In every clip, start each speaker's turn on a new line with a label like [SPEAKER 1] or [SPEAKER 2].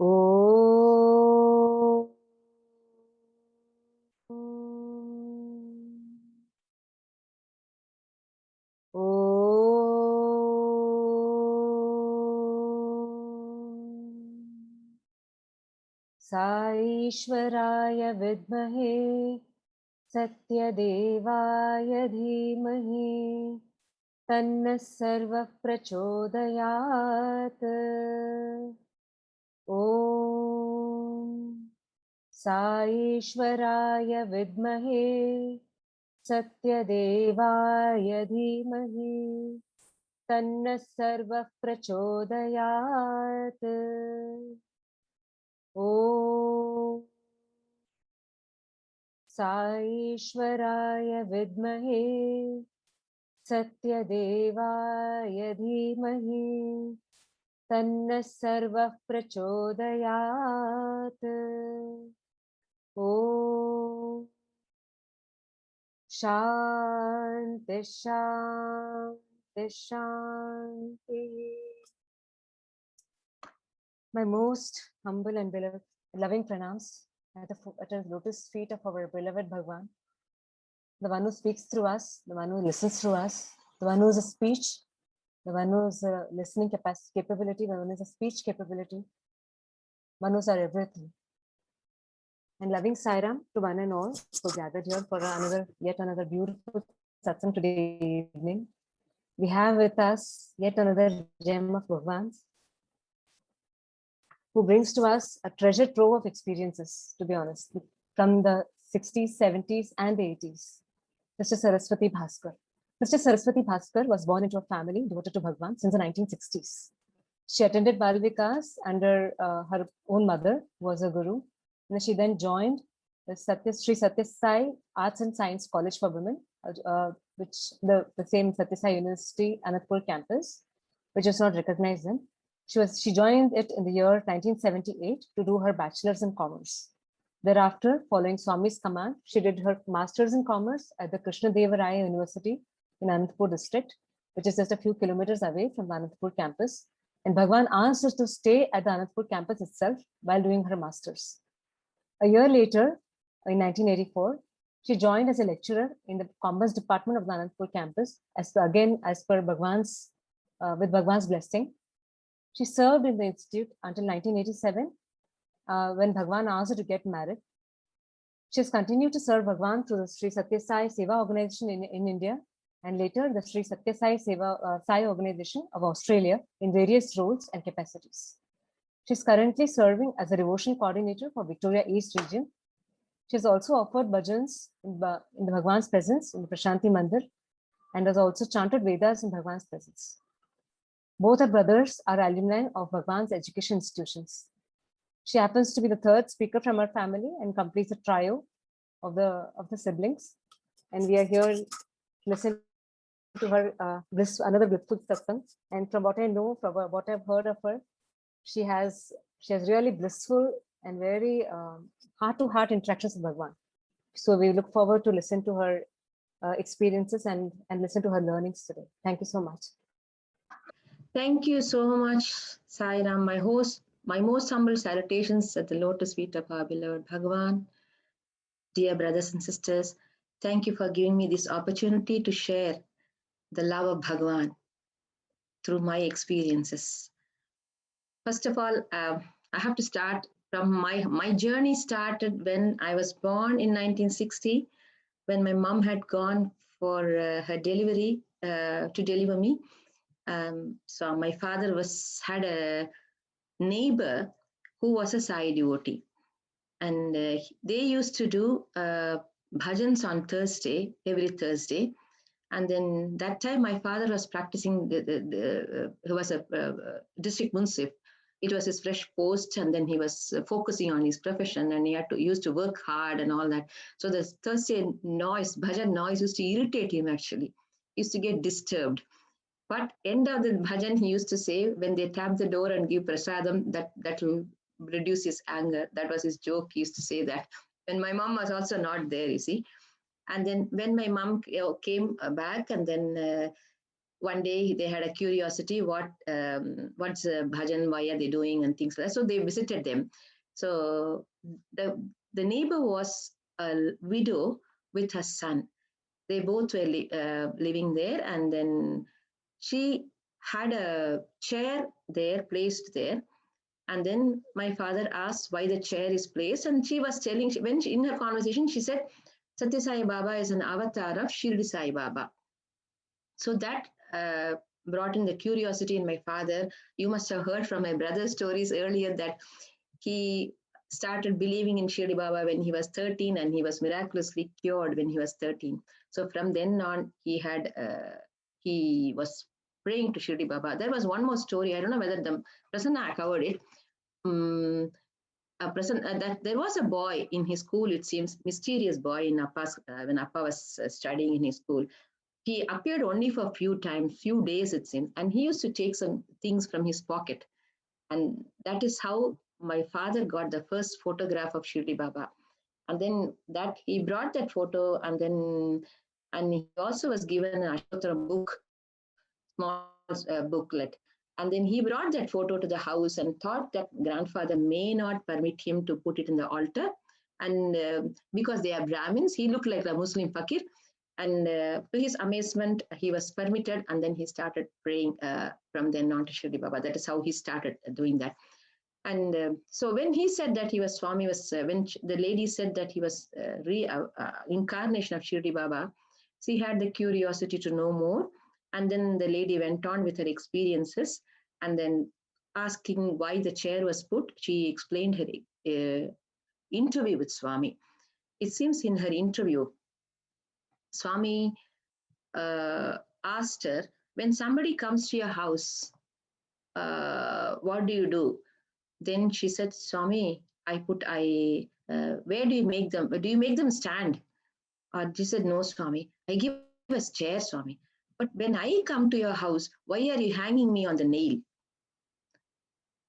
[SPEAKER 1] Oh. साईश्वराय विद्महे सत्यदेवाय धीमहि तन्नः सर्वः प्रचोदयात्। ॐ साईश्वराय विद्महे सत्यदेवाय धीमहि तन्नः सर्वः प्रचोदयात्। ॐ साईश्वराय विद्महे सत्यदेवाय धीमहि तन्नः सर्वः प्रचोदयात्। ॐ शान्ति शान्ति शान्ति। My most humble and beloved, loving pranams at the lotus feet of our beloved Bhagawan, the one who speaks through us, the one who listens through us, the one who is a speech, the one who is a listening capability, the one who is a speech capability, one who is our everything. And loving Sairam to one and all who gathered here for yet another beautiful satsang today evening. We have with us yet another gem of Bhagavan, who brings to us a treasure trove of experiences, to be honest, from the 60s, 70s, and the 80s. Mr. Saraswathi Bhaskar. Mr. Saraswathi Bhaskar was born into a family devoted to Bhagavan since the 1960s. She attended Bal Vikas under her own mother, who was a guru. And she then joined the Sri Sathya Sai Arts and Science College for Women, which the same Sathya Sai University, Anantapur campus, which was not recognized then. She joined it in the year 1978 to do her Bachelors in Commerce. Thereafter, following Swami's command, she did her Masters in Commerce at the Krishnadevaraya University in Anantapur district, which is just a few kilometers away from the Anantapur campus. And Bhagawan asked her to stay at the Anantapur campus itself while doing her Masters. A year later, in 1984, she joined as a lecturer in the Commerce Department of the Anantapur campus, as per Bhagawan's, with Bhagawan's blessing. She served in the institute until 1987, when Bhagawan asked her to get married. She has continued to serve Bhagawan through the Sri Sathya Sai Seva organization in India, and later the Sri Sathya Sai Seva Sai organization of Australia in various roles and capacities. She is currently serving as a Devotional Coordinator for Victoria East region. She has also offered bhajans in the Bhagavan's presence in the Prashanti Mandir, and has also chanted Vedas in Bhagavan's presence. Both her brothers are alumni of Bhagavan's education institutions. She happens to be the third speaker from her family and completes a trio of the siblings. And we are here to listen to her another blissful satsang. And from what I know, from what I've heard of her, she has really blissful and very heart-to-heart interactions with Bhagavan. So we look forward to listen to her experiences and listen to her learnings today. Thank you so much.
[SPEAKER 2] Thank you so much, Sai Ram, my host. My most humble salutations at the lotus feet of our beloved Bhagavan. Dear brothers and sisters, thank you for giving me this opportunity to share the love of Bhagavan through my experiences. First of all, I have to start from my journey started when I was born in 1960, when my mom had gone for her delivery to deliver me. So my father had a neighbor who was a Sai devotee, and they used to do bhajans on every Thursday. And then that time my father was practicing, he was a district munsif. It was his fresh post, and then he was focusing on his profession, and he used to work hard and all that. So the Thursday noise, bhajan noise, used to irritate him actually. He used to get disturbed. But end of the bhajan, he used to say, when they tap the door and give prasadam, that will reduce his anger. That was his joke. He used to say that. And my mom was also not there, you see. And then when my mom came back, and then one day they had a curiosity, what's bhajan, why are they doing, and things like that. So they visited them. So the neighbor was a widow with her son. They both were living there, and then she had a chair there, placed there. And then my father asked why the chair is placed, and she was telling, in her conversation, she said, Satya Sai Baba is an avatar of Shirdi Sai Baba. So that brought in the curiosity in my father. You must have heard from my brother's stories earlier that he started believing in Shirdi Baba when he was 13, and he was miraculously cured when he was 13. So from then on, he was praying to Shirdi Baba. There was one more story. I don't know whether the Prasanna covered it. That there was a boy in his school, it seems, mysterious boy in Appa's, when Appa was studying in his school. He appeared only for a few days, it seems, and he used to take some things from his pocket. And that is how my father got the first photograph of Shirdi Baba. And then that he brought that photo, and he also was given an Ashtottara book, small booklet. And then he brought that photo to the house and thought that grandfather may not permit him to put it in the altar. And because they are Brahmins, he looked like a Muslim fakir. And to his amazement, he was permitted, and then he started praying from then on to Shirdi Baba. That is how he started doing that. And so when he said that he was Swami, when the lady said that he was incarnation of Shirdi Baba, she had the curiosity to know more. And then the lady went on with her experiences, and then asking why the chair was put, she explained her interview with Swami. It seems in her interview, Swami asked her, when somebody comes to your house, what do you do? Then she said, Swami, where do you make them? Do you make them stand? She said, no, Swami, I give a chair, Swami. But when I come to your house, why are you hanging me on the nail?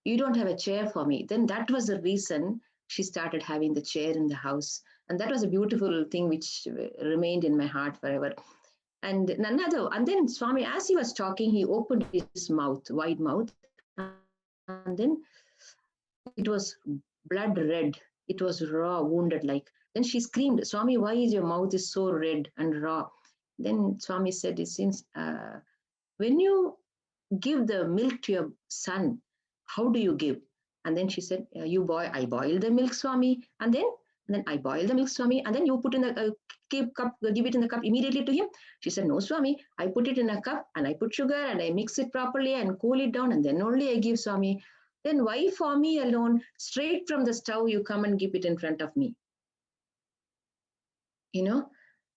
[SPEAKER 2] You don't have a chair for me. Then that was the reason she started having the chair in the house. And that was a beautiful thing which remained in my heart forever. And then Swami, as he was talking, he opened his mouth, wide mouth, and then it was blood red. It was raw, wounded like. Then she screamed, Swami, why is your mouth is so red and raw? Then Swami said, since when you give the milk to your son, how do you give? And then she said, I boil the milk, Swami, and then I boil the milk, Swami, and then you put in the cup, give it in the cup immediately to him. She said, no, Swami, I put it in a cup and I put sugar and I mix it properly and cool it down, and then only I give, Swami. Then why for me alone, straight from the stove, you come and keep it in front of me?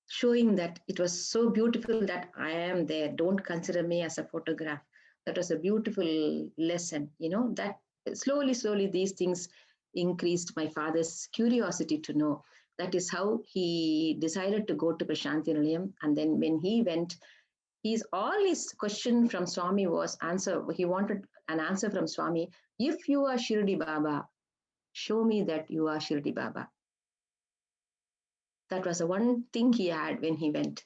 [SPEAKER 2] Showing that it was so beautiful that I am there. Don't consider me as a photograph. That was a beautiful lesson, that slowly these things increased my father's curiosity to know. That is how he decided to go to Prashanthi Nilayam. And then when he went, all his question from Swami was he wanted an answer from Swami. If you are Shirdi Baba, show me that you are Shirdi Baba. That was the one thing he had when he went.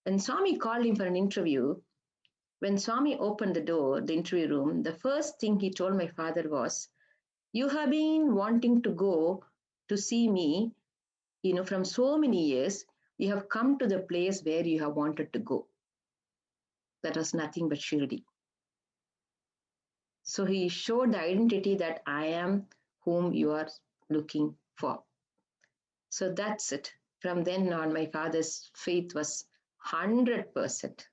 [SPEAKER 2] When Swami called him for an interview, when Swami opened the door, the interview room, the first thing he told my father was, you have been wanting to go to see me, from so many years, you have come to the place where you have wanted to go. That was nothing but Shirdi. So he showed the identity that I am whom you are looking for. So that's it. From then on, my father's faith was 100%.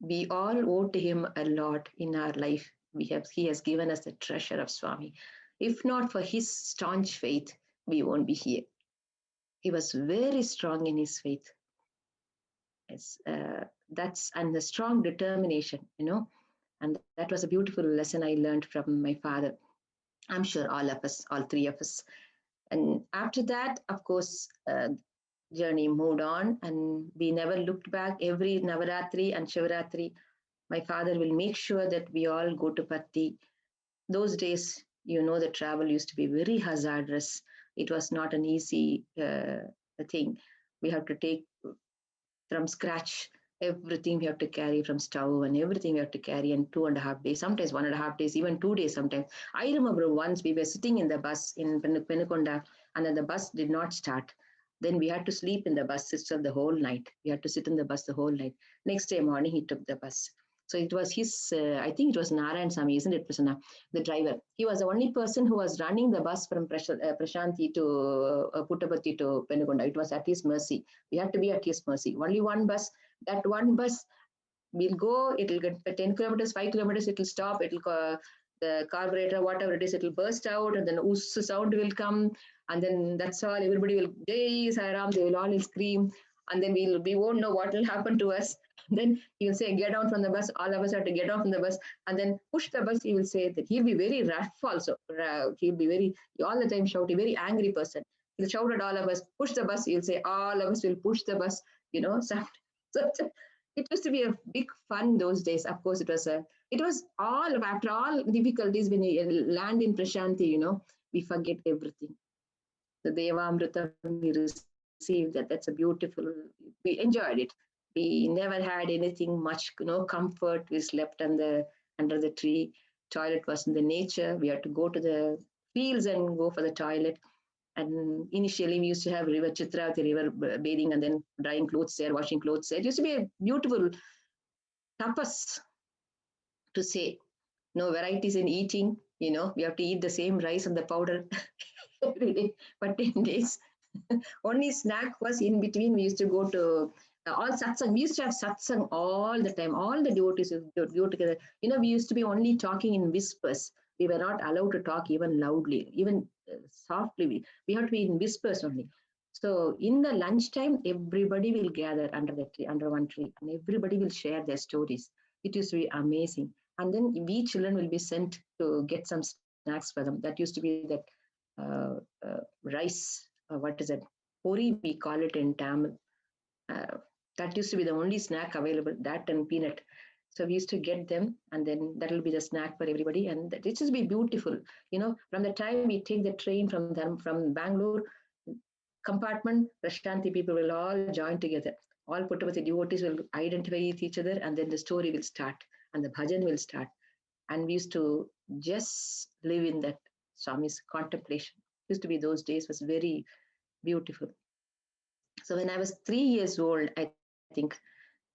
[SPEAKER 2] We all owe to him a lot in our life. He has given us the treasure of Swami. If not for his staunch faith, we won't be here. He was very strong in his faith. Yes, and the strong determination, and that was a beautiful lesson I learned from my father. I'm sure all of us, all three of us. And after that, of course, journey moved on, and we never looked back. Every Navaratri and Shivaratri, my father will make sure that we all go to Patti. Those days, the travel used to be very hazardous. It was not an easy thing. We have to take from scratch Everything we have to carry from stove and everything we have to carry in 2.5 days, sometimes 1.5 days, even 2 days sometimes. I remember once we were sitting in the bus in Penukonda and then the bus did not start. Then we had to sleep in the bus system the whole night. We had to sit in the bus the whole night. Next day morning, he took the bus. So it was his, I think it was Narayan Sami, isn't it, Prasanna? The driver. He was the only person who was running the bus from Prashanti to Puttaparthi to Penukonda. It was at his mercy. We had to be at his mercy. Only one bus. That one bus will go, it will get 10 kilometers, 5 kilometers, it will stop, it will the carburetor, whatever it is, it will burst out, and then sound will come, and then that's all. Everybody will, Jai Sai Ram, they will all scream, and then we won't know what will happen to us. Then he will say, get down from the bus. All of us have to get down from the bus, and then push the bus. He will say that he'll be very rough also. He'll be very, all the time shouting, very angry person. He'll shout at all of us, push the bus. He'll say, all of us will push the bus, So it used to be a big fun those days. Of course, it was all, after all difficulties, when you land in Prashanti, we forget everything. The Devamrita we received, that's a beautiful, we enjoyed it. We never had anything much, comfort. We slept under the tree. Toilet was in the nature. We had to go to the fields and go for the toilet. And initially, we used to have river Chitravati river bathing and then drying clothes there, washing clothes there. It used to be a beautiful tapas to say. No varieties in eating, we have to eat the same rice and the powder every day for 10 days. Only snack was in between. We used to go to all satsang. We used to have satsang all the time. All the devotees would go together. We used to be only talking in whispers. We were not allowed to talk even loudly, even softly. We have to be in whispers only. So in the lunchtime, everybody will gather under the tree, under one tree, and everybody will share their stories. It used to be amazing. And then we children will be sent to get some snacks for them. That used to be that rice, what is it? Puri, we call it in Tamil. That used to be the only snack available, that and peanut. So we used to get them, and then that will be the snack for everybody. And it used to be beautiful. From the time we take the train from Bangalore, compartment, Prashanti people will all join together. All Puttaparthi devotees will identify each other, and then the story will start, and the bhajan will start. And we used to just live in that Swami's contemplation. It used to be those days was very beautiful. So when I was 3 years old, I think,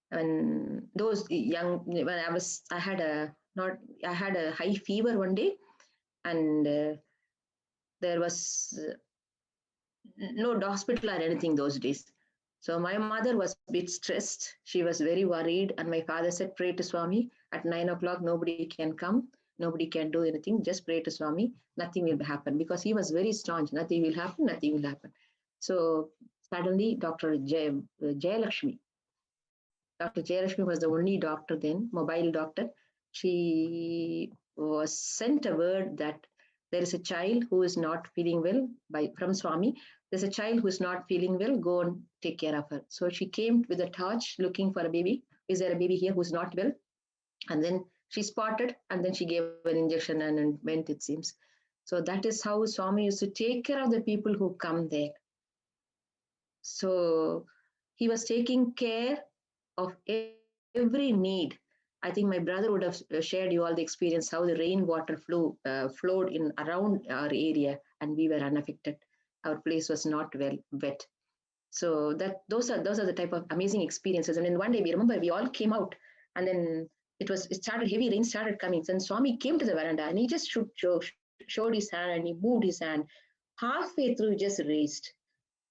[SPEAKER 2] when those young, when I had a high fever one day, and there was no hospital or anything those days. So my mother was a bit stressed. She was very worried, and my father said, pray to Swami. At 9 o'clock, nobody can come. Nobody can do anything. Just pray to Swami. Nothing will happen, because he was very staunch. Nothing will happen. Nothing will happen. So suddenly, Dr. Jayalakshmi was the only doctor then, mobile doctor. She was sent a word that there is a child who is not feeling well from Swami. There's a child who is not feeling well. Go and take care of her. So she came with a torch looking for a baby. Is there a baby here who's not well? And then she spotted, and then she gave an injection and went, it seems. So that is how Swami used to take care of the people who come there. So he was taking care of every need. I think my brother would have shared you all the experience how the rainwater flowed in around our area, and we were unaffected. Our place was not wet. So those are the type of amazing experiences. And then one day we remember we all came out, and then it started, heavy rain started coming. And Swami came to the veranda, and he just showed his hand, and he moved his hand. Halfway through, just raised.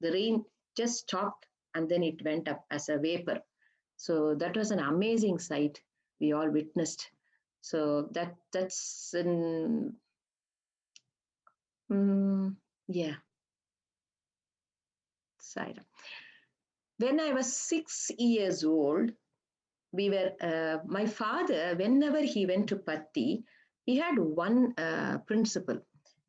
[SPEAKER 2] The rain just stopped, and then it went up as a vapor. So that was an amazing sight we all witnessed. So that's yeah. Side. When I was 6 years old, we were, my father, whenever he went to Patti, he had one principle.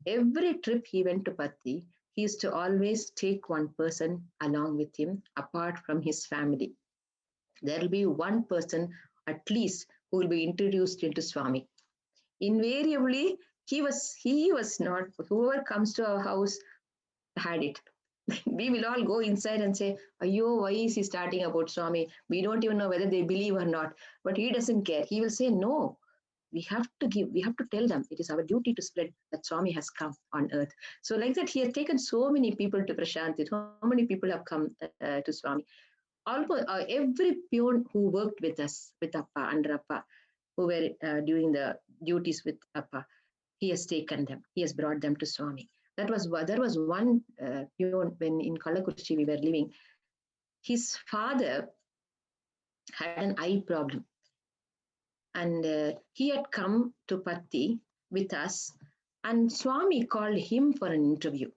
[SPEAKER 2] Every trip he went to Patti, he used to always take one person along with him apart from his family. There will be one person at least who will be introduced into Swami. Invariably, he was not, whoever comes to our house had it. we will all go inside and say, Ayo, why is he starting about Swami? We don't even know whether they believe or not. But he doesn't care. He will say, no, we have to tell them. It is our duty to spread that Swami has come on earth. So like that, he has taken so many people to Prashanti. So many people have come to Swami. Almost every peon who worked with us, with Appa, under Appa, who were doing the duties with Appa, he has taken them. He has brought them to Swami. There was one peon when in Kallakurichi we were living. His father had an eye problem, and he had come to Patti with us, and Swami called him for an interview.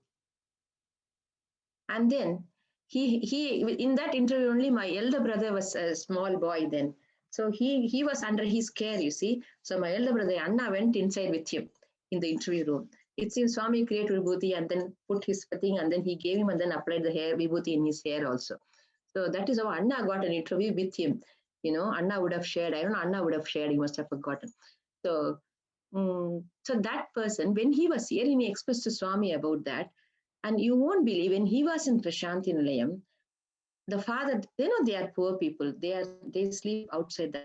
[SPEAKER 2] And then he in that interview only, my elder brother was a small boy then. So he was under his care, you see. So my elder brother, Anna, went inside with him in the interview room. It seems Swami created vibhuti and then put his thing, and then he gave him and then applied the hair vibhuti in his hair also. So that is how Anna got an interview with him. You know, Anna would have shared. I don't know, Anna would have shared. He must have forgotten. So, so that person, when he was here, he expressed to Swami about that. And you won't believe, when he was in Prashanti Nilayam, the father, they are poor people. They sleep outside the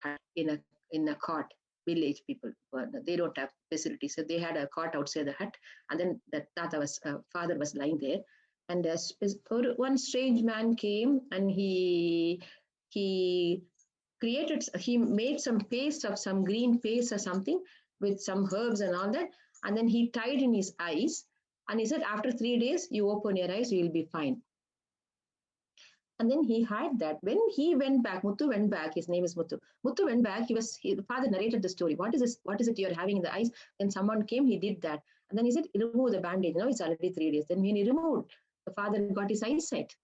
[SPEAKER 2] hut in a cot. Village people, they don't have facilities, so they had a cot outside the hut, and then the father was lying there, and one strange man came, and he made some paste of some green paste or something with some herbs and all that, and then he tied in his eyes, and he said, after 3 days, you open your eyes, you will be fine. And then he had that. When he went back, Muthu went back, his name is Muthu. Muthu went back, the father narrated the story. What is this? What is it you're having in the eyes? Then someone came, he did that. And then he said, remove the bandage. No, it's already 3 days. Then when he removed, the father got his eyesight.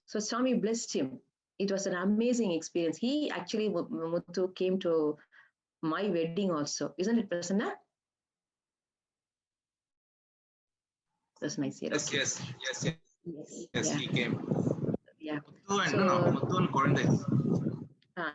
[SPEAKER 2] So Swami blessed him. It was an amazing experience. He actually, Muthu, came to my wedding also. Isn't it, Prasanna? That's nice.
[SPEAKER 3] Yes, yes. Yes,
[SPEAKER 2] Yeah.
[SPEAKER 3] he came.
[SPEAKER 2] Yeah.
[SPEAKER 3] Muthu and Korindes.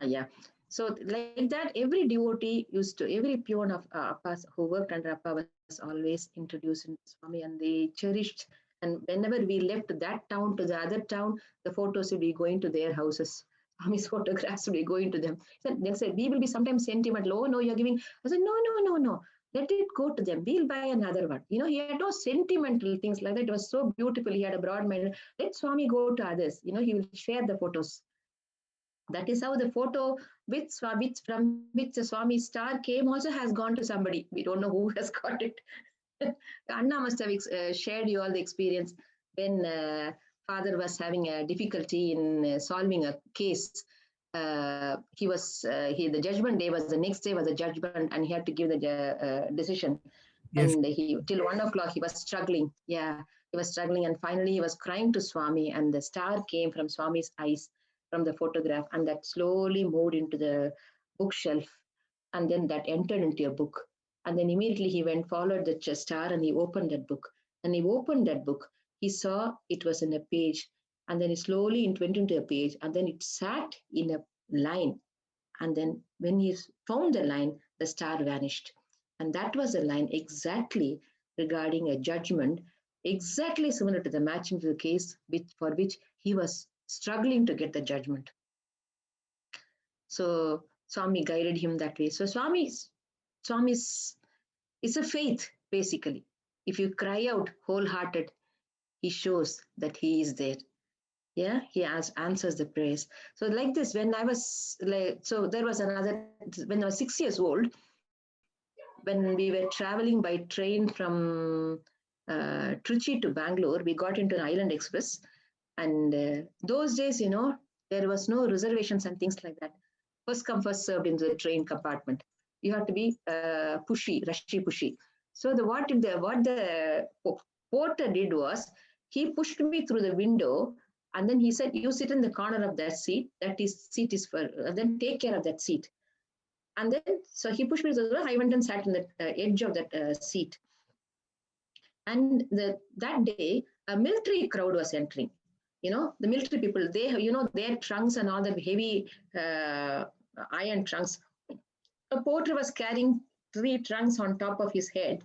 [SPEAKER 2] Yeah. So like that, every devotee every peon of Appa who worked under Appa was always introduced in Swami, and they cherished. And whenever we left that town to the other town, the photos would be going to their houses. Swami's photographs would be going to them. So they'll say, we will be sometimes sentimental. Oh, no, you're giving. I said, no. Let it go to them. We'll buy another one. He had no sentimental things like that. It was so beautiful. He had a broad mind. Let Swami go to others. He will share the photos. That is how the photo from which the Swami star came also has gone to somebody. We don't know who has got it. Anna must have shared you all the experience when father was having a difficulty in solving a case. The judgment day was the next day was the judgment, and he had to give the decision. Yes. And till 1 o'clock he was struggling. Yeah, he was struggling, and finally he was crying to Swami, and the star came from Swami's eyes from the photograph, and that slowly moved into the bookshelf, and then that entered into a book. And then immediately he followed the star, and he opened that book. And he opened that book. He saw it was in a page, and then it slowly went into a page, and then it sat in a line. And then when he found the line, the star vanished. And that was a line exactly regarding a judgment, exactly similar to the matching to the case for which he was struggling to get the judgment. So Swami guided him that way. So Swami's it's a faith, basically. If you cry out wholehearted, he shows that he is there. Yeah, he answers the prayers. So like this, when I was there was when I was 6 years old, when we were traveling by train from Trichy to Bangalore, we got into an Island Express. And those days, there was no reservations and things like that. First come, first served in the train compartment. You have to be rushy. So what the porter did was, he pushed me through the window, and then he said, you sit in the corner of that seat. Seat is for, then take care of that seat. And then, so he pushed me through the window. I went and sat in the edge of that seat. And that day, a military crowd was entering. The military people, they have, their trunks and all the heavy iron trunks. A porter was carrying 3 trunks on top of his head.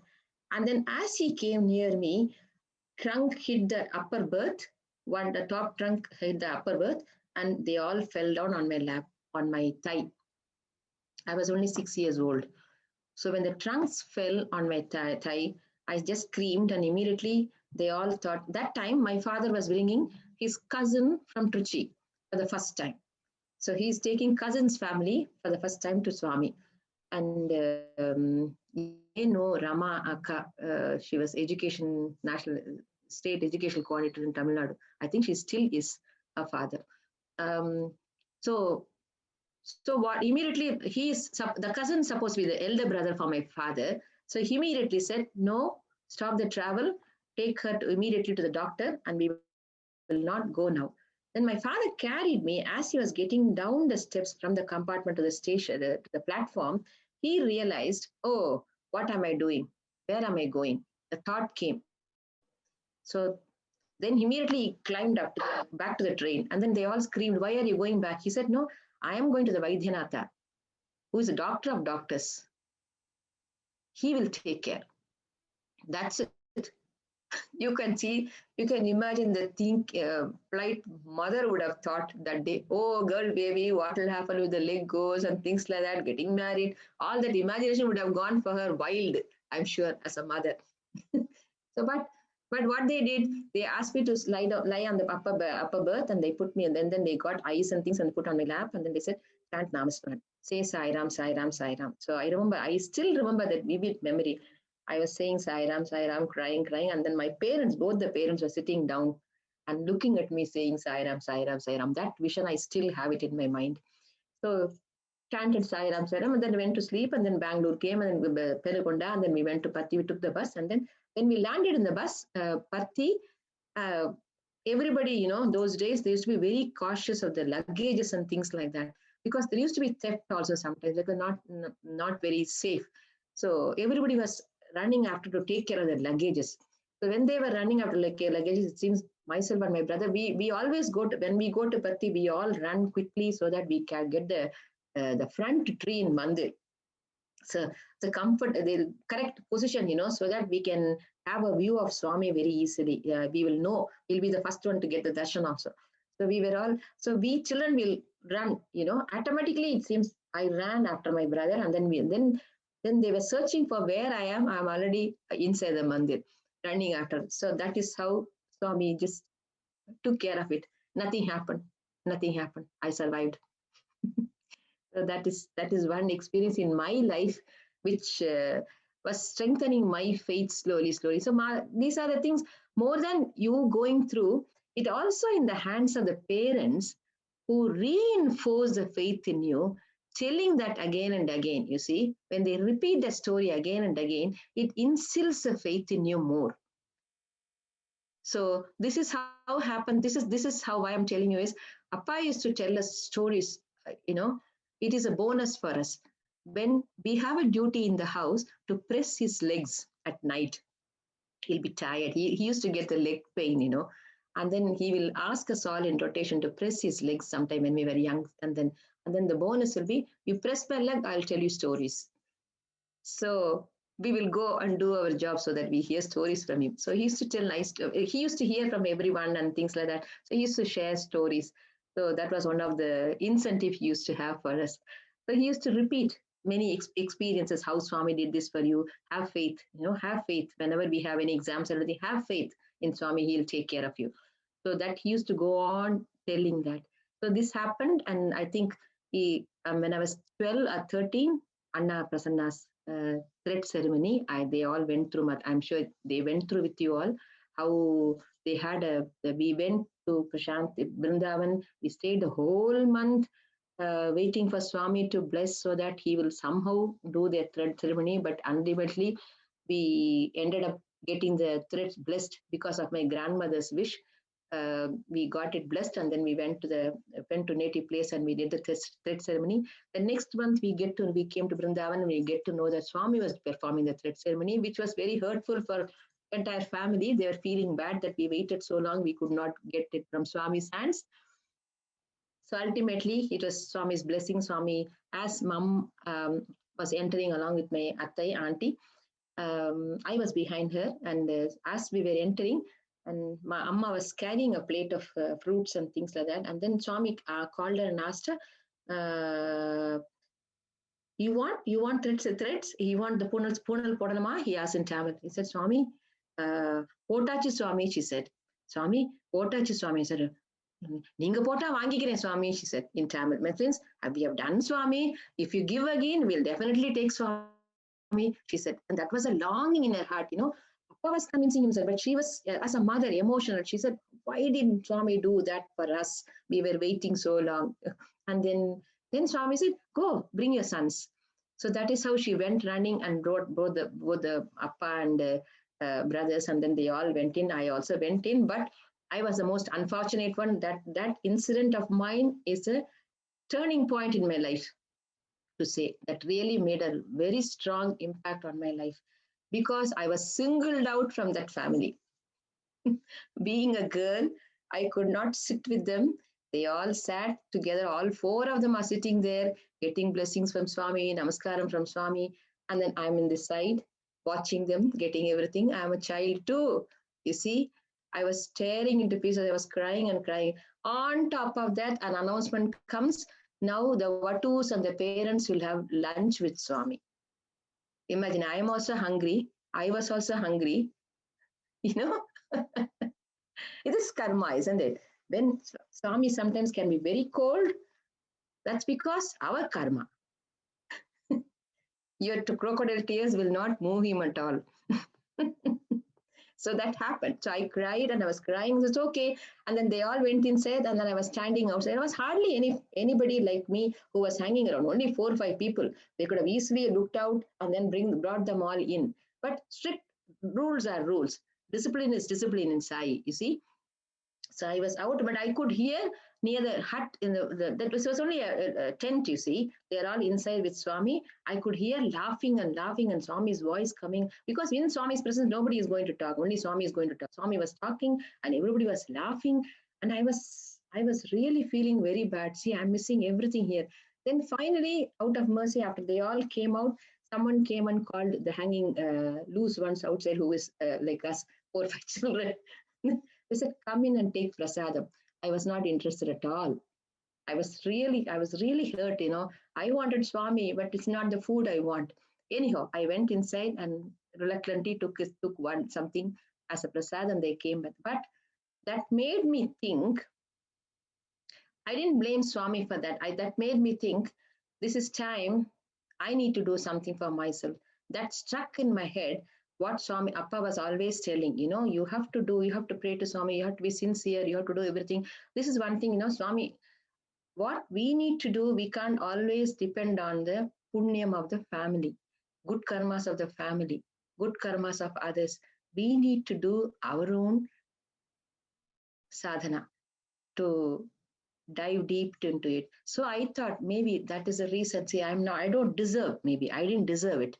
[SPEAKER 2] And then as he came near me, trunk hit the upper berth. The top trunk hit the upper berth, and they all fell down on my lap, on my thigh. I was only 6 years old. So when the trunks fell on my thigh, I just screamed, and immediately they all thought. That time, my father was bringing his cousin from Trichy for the first time. So he's taking cousin's family for the first time to Swami. And Rama Akka, she was national state education coordinator in Tamil Nadu. I think she still is her father. Um, so what immediately the cousin supposed to be the elder brother for my father. So he immediately said, no, stop the travel, take her immediately to the doctor, and we will not go now. Then my father carried me. As he was getting down the steps from the compartment to the station, to the platform, he realized, oh, what am I doing? Where am I going? The thought came. So then immediately he climbed up back to the train. And then they all screamed, why are you going back? He said, no, I am going to the Vaidyanatha, who is a doctor of doctors. He will take care. That's it. You can imagine the polite mother would have thought that day, oh, girl, baby, what will happen with the leg goes and things like that, getting married. All that imagination would have gone for her wild, I'm sure, as a mother. So, but what they did, they asked me to lie on the upper berth, and they put me, and then they got ice and things and put on my lap, and then they said, chant Namasmaran, say Sai Ram, Sai Ram, Sai Ram. So I still remember that vivid memory. I was saying Sai Ram, crying, and then my parents, both the parents were sitting down and looking at me saying Sai Ram, Sai Ram, Sai Ram. That vision, I still have it in my mind. So chanted Sai Ram, and then went to sleep, and then Bangalore came, and then Perukonda, and then we went to Patti, we took the bus, and then when we landed in the bus, Patti, everybody, those days, they used to be very cautious of the luggages and things like that, because there used to be theft also sometimes, like not very safe. So everybody was running after to take care of their luggages. So when they were running after luggages, it seems myself and my brother, we always when we go to Patti, we all run quickly so that we can get the front tree in Mandir. So the the correct position, so that we can have a view of Swami very easily. We will know, we'll be the first one to get the darshan also. So we children will run, automatically it seems I ran after my brother, and then they were searching for where I am. I'm already inside the mandir, running after. So that is how Swami just took care of it. Nothing happened. I survived. So that is one experience in my life which was strengthening my faith slowly. So these are the things, more than you going through, it also in the hands of the parents who reinforce the faith in you, telling that again and again. You see, when they repeat the story again and again, it instills the faith in you more. So this is how happened. This is how I am telling you is, Appa used to tell us stories, it is a bonus for us. When we have a duty in the house to press his legs at night, he'll be tired. He used to get the leg pain, and then he will ask us all in rotation to press his legs sometime when we were young. And then the bonus will be, you press my leg, I'll tell you stories. So we will go and do our job so that we hear stories from him. So he used to tell he used to hear from everyone and things like that. So he used to share stories. So that was one of the incentive he used to have for us. So he used to repeat many experiences, how Swami did this for you. Have faith, have faith. Whenever we have any exams or anything, have faith in Swami, he'll take care of you. So that he used to go on telling that. So this happened, and I think when I was 12 or 13, Anna Prasanna's thread ceremony, they all went through. I'm sure they went through with you all, how they had we went to Prashant Vrindavan. We stayed the whole month waiting for Swami to bless so that he will somehow do their thread ceremony. But ultimately, we ended up getting the threads blessed because of my grandmother's wish. We got it blessed, and then we went to native place and we did the thread ceremony. The next month we came to Vrindavan, and we get to know that Swami was performing the thread ceremony, which was very hurtful for entire family. They were feeling bad that we waited so long, we could not get it from Swami's hands. So ultimately, it was Swami's blessing. Swami, as mom was entering along with my auntie, I was behind her, and as we were entering, And my Amma was carrying a plate of fruits and things like that. And then Swami called her and asked her, you want threads? You want the punal podanama? He asked in Tamil. He said, Swami, potachi Swami, she said. Swami, potachi Swami. He said, Ninga pota vaangikren Swami, she said in Tamil. My friends, we have done Swami. If you give again, we'll definitely take Swami, she said. And that was a longing in her heart, Papa was convincing himself, but she was, as a mother, emotional. She said, why didn't Swami do that for us? We were waiting so long. And then Swami said, go, bring your sons. So that is how she went running and brought both the Appa and brothers, and then they all went in. I also went in, but I was the most unfortunate one. That incident of mine is a turning point in my life, to say, that really made a very strong impact on my life, because I was singled out from that family. Being a girl, I could not sit with them. They all sat together. All four of them are sitting there, getting blessings from Swami, namaskaram from Swami. And then I'm in this side, watching them, getting everything. I'm a child too. You see, I was staring into pieces. I was crying and crying. On top of that, an announcement comes. Now the Vatus and the parents will have lunch with Swami. Imagine, I am also hungry. I was also hungry. It is karma, isn't it? When Swami sometimes can be very cold, that's because our karma. Your crocodile tears will not move him at all. So that happened. So I cried and I was crying. It's okay. And then they all went inside, and then I was standing outside. There was hardly anybody like me who was hanging around. Only 4 or 5 people. They could have easily looked out and then brought them all in. But strict rules are rules. Discipline is discipline in Sai, you see. So I was out, but I could hear near the hut that was only a tent, you see. They're all inside with Swami. I could hear laughing and Swami's voice coming, because in Swami's presence, nobody is going to talk. Only Swami is going to talk. Swami was talking and everybody was laughing. And I was really feeling very bad. See, I'm missing everything here. Then finally, out of mercy, after they all came out, someone came and called the hanging loose ones outside, who is like us, 4 or 5 children. They said, come in and take prasadam. I was not interested at all. I was really hurt, I wanted Swami, but it's not the food I want. Anyhow, I went inside and reluctantly took something as a prasadam. They came back. But that made me think, I didn't blame Swami for that. That made me think, this is time I need to do something for myself. That struck in my head what Swami Appa was always telling, you have to pray to Swami, you have to be sincere, you have to do everything. This is one thing, Swami, what we need to do, we can't always depend on the punyam of the family, good karmas of the family, good karmas of others. We need to do our own sadhana to dive deep into it. So I thought maybe that is the reason. See, I don't deserve, maybe I didn't deserve it.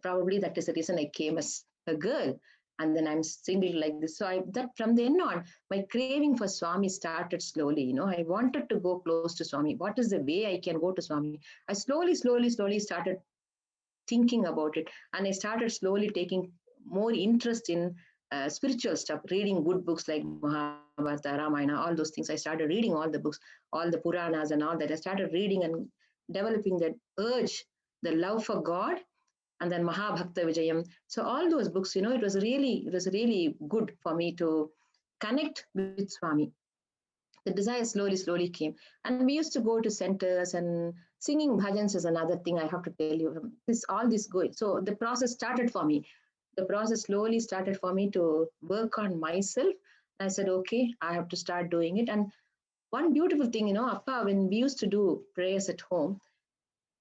[SPEAKER 2] Probably that is the reason I came as a girl, and then I'm single like this. So that from then on, my craving for Swami started slowly. I wanted to go close to Swami. What is the way I can go to Swami? I slowly started thinking about it, and I started slowly taking more interest in spiritual stuff, reading good books like Mahabharata, Ramayana, all those things. I started reading all the books, all the Puranas and all that. I started reading and developing that urge, the love for God, and then Mahabhakta Vijayam. So all those books, it was really good for me to connect with Swami. The desire slowly came. And we used to go to centers, and singing bhajans is another thing I have to tell you. All this going. So the process started for me. The process slowly started for me to work on myself. I said, okay, I have to start doing it. And one beautiful thing, Appa, when we used to do prayers at home,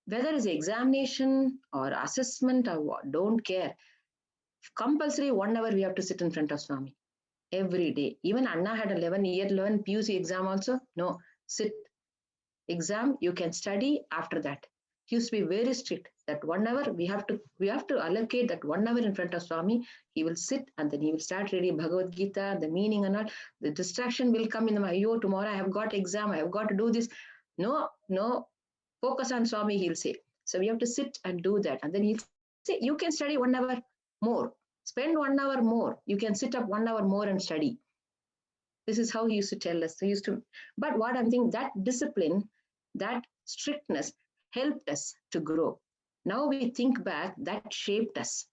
[SPEAKER 2] whether it's examination or assessment or what, don't care. Compulsory 1 hour we have to sit in front of Swami every day. Even Anna had 11 PUC exam also. No, sit. Exam, you can study after that. He used to be very strict that 1 hour we have to allocate that 1 hour in front of Swami. He will sit and then he will start reading Bhagavad Gita, the meaning and all. The distraction will come in the mind. Yo, tomorrow I have got exam, I have got to do this. No, focus on Swami, he'll say. So we have to sit and do that. And then he'll say, you can study 1 hour more. Spend 1 hour more. You can sit up 1 hour more and study. This is how he used to tell us. He used to, but what I'm thinking, that discipline, that strictness helped us to grow. Now we think back, that shaped us.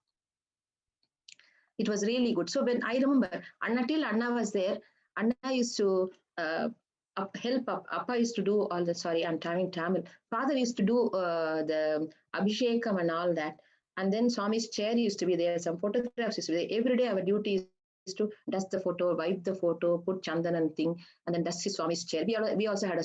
[SPEAKER 2] It was really good. So when I remember, until Anna was there, Anna used to help. Appa used to do all the, sorry, I'm having Tamil. Father used to do the Abhishekam and all that. And then Swami's chair used to be there. Some photographs used to be there. Every day our duty is to dust the photo, wipe the photo, put chandan and thing, and then dust Swami's chair. We also had a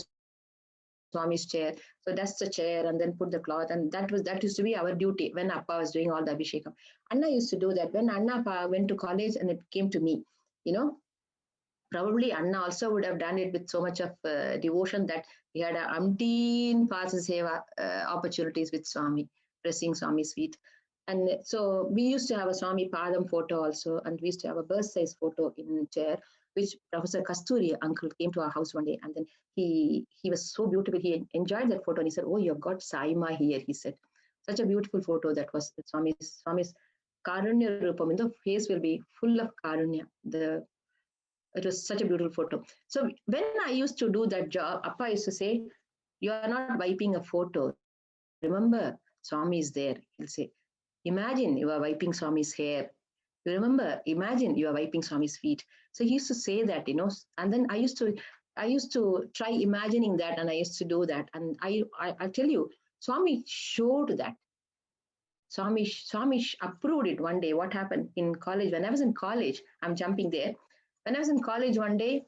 [SPEAKER 2] Swami's chair. So dust the chair and then put the cloth. And that used to be our duty when Appa was doing all the Abhishekam. Anna used to do that. When Anna went to college and it came to me, probably Anna also would have done it with so much of devotion that he had a umpteen Seva opportunities with Swami, pressing Swami's feet. And so we used to have a Swami Padam photo also, and we used to have a birth size photo in chair, which Professor Kasturi uncle came to our house one day, and then he was so beautiful. He enjoyed that photo, and he said, "Oh, you've got Saima here," he said. Such a beautiful photo that was Swami's Karunya Rupam. The face will be full of Karunya. It was such a beautiful photo. So when I used to do that job, Appa used to say, "You are not wiping a photo. Remember, Swami is there." He'll say, "Imagine you are wiping Swami's hair. You remember, imagine you are wiping Swami's feet." So he used to say that, and then I used to try imagining that, and I used to do that. And I tell you, Swami showed that. Swami approved it one day. What happened in college? When I was in college, I'm jumping there. When I was in college one day,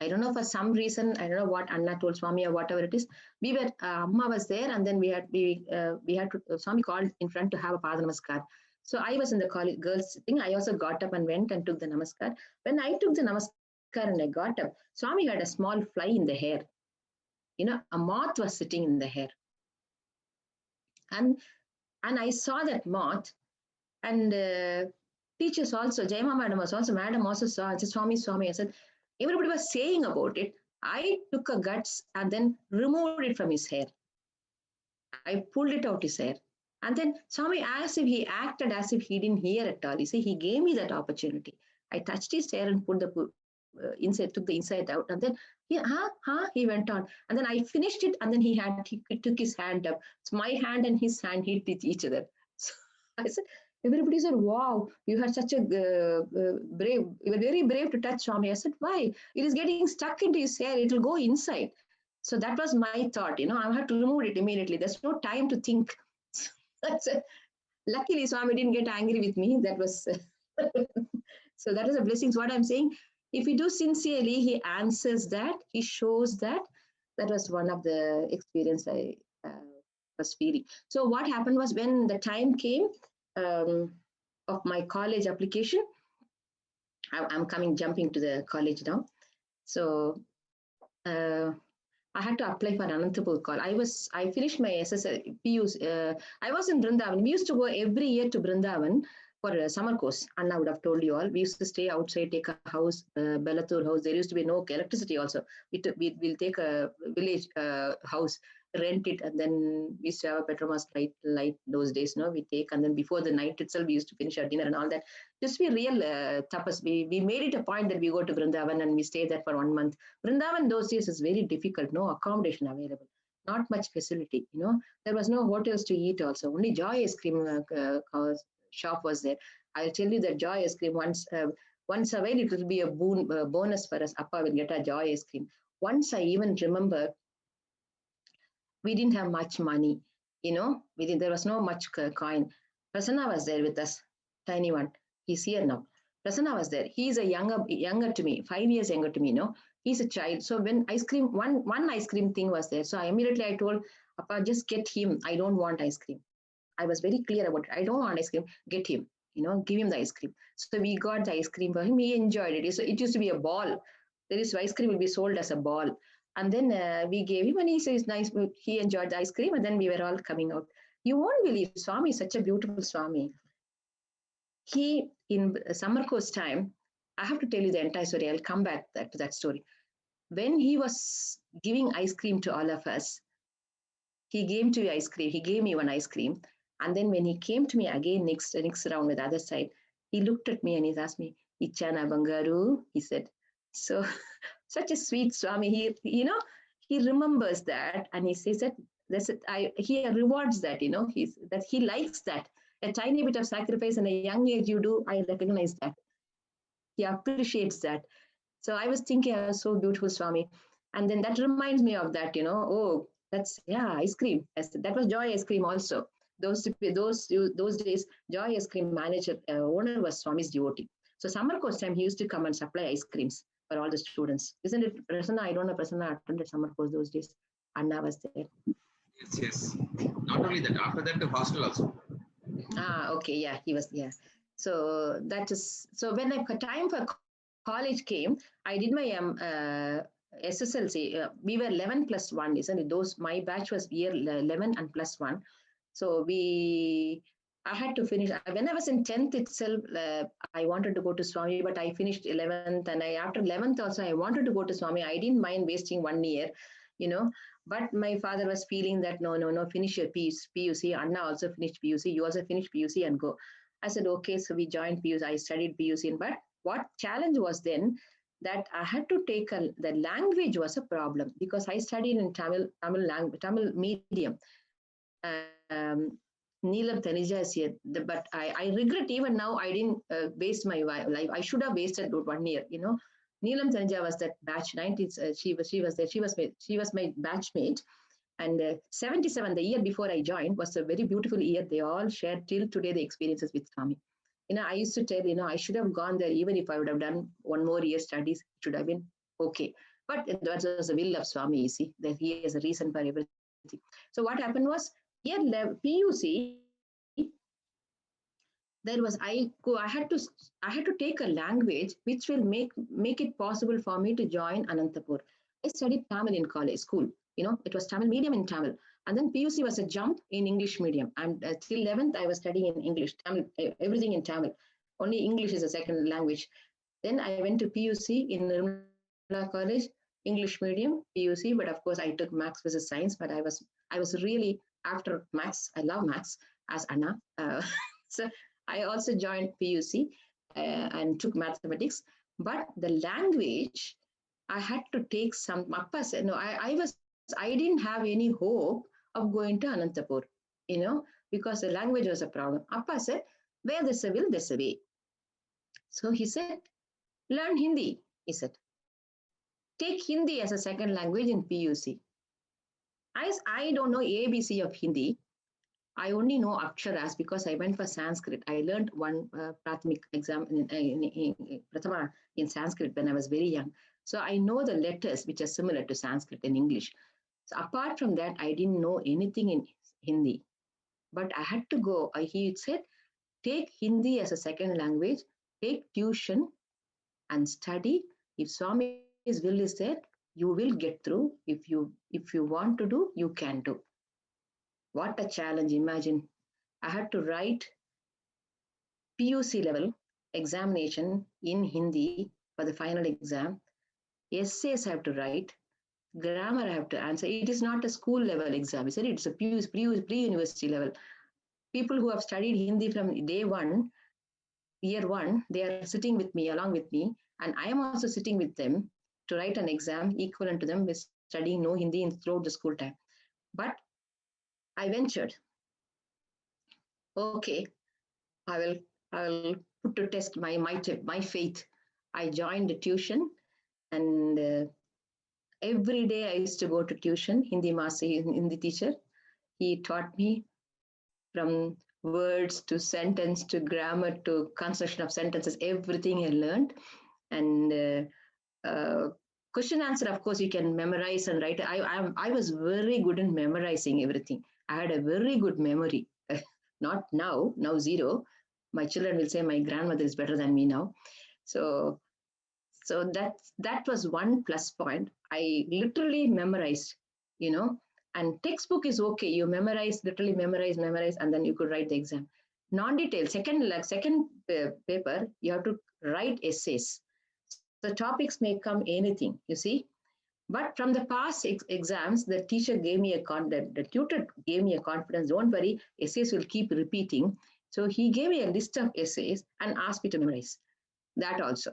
[SPEAKER 2] I don't know, for some reason, I don't know what Anna told Swami or whatever it is. We were, Amma was there, and then we had to, Swami called in front to have a Pada Namaskar. So I was in the college girls thing. I also got up and went and took the Namaskar. When I took the Namaskar and I got up, Swami had a small fly in the hair. A moth was sitting in the hair. And I saw that moth, and teachers also, Jayama madam also saw, I said, Swami. I said, everybody was saying about it. I took a guts and then removed it from his hair. I pulled it out his hair. And then Swami, as if he acted as if he didn't hear at all. You see, he gave me that opportunity. I touched his hair and pulled the inside, took the inside out, and then he went on. And then I finished it, and then he took his hand up. So my hand and his hand hit each other. So I said, everybody said, "Wow, you had such a brave, you were very brave to touch Swami." I said, "Why? It is getting stuck into his hair. It will go inside." So that was my thought, I had to remove it immediately. There's no time to think. Luckily, Swami didn't get angry with me. That was, so that is a blessing. So what I'm saying, if we do sincerely, he answers that, he shows that. That was one of the experience I was feeling. So what happened was, when the time came of my college application, I'm jumping to the college now. So I had to apply for Anantapur college. I finished my SSL PUs. I was in Vrindavan. We used to go every year to Vrindavan for a summer course. Anna would have told you all. We used to stay outside, take a house, Belatur house. There used to be no electricity also. We'll take a village house, rent it, and then we used to have a Petronas light those days. We take, and then before the night itself, we used to finish our dinner and all that. Just be real tapas. We made it a point that we go to Vrindavan and we stay there for 1 month. Vrindavan those days is very difficult. No accommodation available. Not much facility. There was no hotels to eat also. Only Joy ice cream shop was there. I'll tell you that Joy ice cream, once a while, it will be a bonus for us. Appa will get a Joy ice cream. Once I even remember, we didn't have much money, there was no much coin. Prasanna was there with us, tiny one. He's here now. Prasanna was there. He's a younger to me, 5 years younger to me, He's a child. So when ice cream, one ice cream thing was there. So I told Appa, just get him. I don't want ice cream. I was very clear about it. I don't want ice cream. Get him, give him the ice cream. So we got the ice cream for him. He enjoyed it. So it used to be a ball. Ice cream will be sold as a ball. And then we gave him, and he says, nice, he enjoyed the ice cream, and then we were all coming out. You won't believe, Swami is such a beautiful Swami. He, in summer course time, I have to tell you the entire story. I'll come back to that story. When he was giving ice cream to all of us, he gave me one ice cream. And then when he came to me again next round with the other side, he looked at me and he asked me, Ichana Bangaru, he said. So such a sweet Swami. He remembers that and he says that he rewards that, that he likes that. A tiny bit of sacrifice in a young age you do, I recognize that. He appreciates that. So I was thinking, I was so beautiful, Swami. And then that reminds me of that, oh, that's, ice cream. That was Joy Ice Cream also. Those days, Joy Ice Cream manager, owner was Swami's devotee. So summer course time, he used to come and supply ice creams for all the students. Isn't it, Prasanna? I don't know, Prasanna attended summer course those days. Anna was there.
[SPEAKER 3] Yes. Not only that, after that, the hostel also.
[SPEAKER 2] Okay, yeah, he was, yeah. So so when time for college came, I did my SSLC. We were 11 plus 1, isn't it? My batch was year 11 and plus 1. So I had to finish. When I was in 10th itself, I wanted to go to Swami, but I finished 11th. And after 11th also, I wanted to go to Swami. I didn't mind wasting 1 year, But my father was feeling that, no, finish your PUC. Anna also finished PUC. You also finish PUC and go. I said, okay. So we joined PUC. I studied PUC. But what challenge was then that I had to take the language was a problem because I studied in Tamil medium. Neelam Tanija is here, but I regret even now I didn't waste my life. I should have wasted 1 year. Neelam Tanija was that batch 90s. She was there. She was my batchmate. And 77, the year before I joined, was a very beautiful year. They all shared till today the experiences with Swami. I used to tell, I should have gone there even if I would have done 1 more year studies. It should have been okay. But that was the will of Swami, you see, that he has a reason for everything. So what happened was, year PUC, there was I had to take a language which will make it possible for me to join Anantapur. I studied Tamil in school. It was Tamil medium in Tamil. And then PUC was a jump in English medium. And till 11th, I was studying in English, Tamil, everything in Tamil. Only English is a second language. Then I went to PUC in Nirmala College, English medium, PUC. But of course, I took Maths versus Science. But I was really after Maths. I love Maths as Anna. So I also joined PUC and took mathematics. But the language, I had to take some. Appa said, no, I didn't have any hope of going to Anantapur, because the language was a problem. Appa said, where there's a will, there's a way. So he said, learn Hindi, he said. Take Hindi as a second language in PUC. I don't know ABC of Hindi. I only know Aksharas because I went for Sanskrit. I learned one Prathamic exam Prathama in Sanskrit when I was very young. So I know the letters which are similar to Sanskrit in English. So apart from that, I didn't know anything in Hindi. But I had to go. He said, take Hindi as a second language, take tuition and study. If Swami's will is there, you will get through. If you want to do, you can do. What a challenge, imagine. I had to write PUC level examination in Hindi for the final exam. Essays I have to write. Grammar I have to answer. It is not a school level exam. It's a pre-university level. People who have studied Hindi from day 1, year 1, they are sitting with me, along with me. And I am also sitting with them to write an exam equivalent to them with studying no Hindi throughout the school time. But I ventured. Okay, I will put to test my faith. I joined the tuition, and every day I used to go to tuition. Hindi master, Hindi teacher. He taught me from words to sentence to grammar to construction of sentences. Everything I learned, and question answer. Of course, you can memorize and write. I was very good in memorizing everything. I had a very good memory. Not now 0. My children will say my grandmother is better than me now. So that was one plus point. I literally memorized, and textbook is okay. You literally memorize, and then you could write the exam. Non-detailed, second paper, you have to write essays. The topics may come anything, you see. But from the past exams, the teacher gave me the tutor gave me a confidence. Don't worry, essays will keep repeating. So he gave me a list of essays and asked me to memorize that also.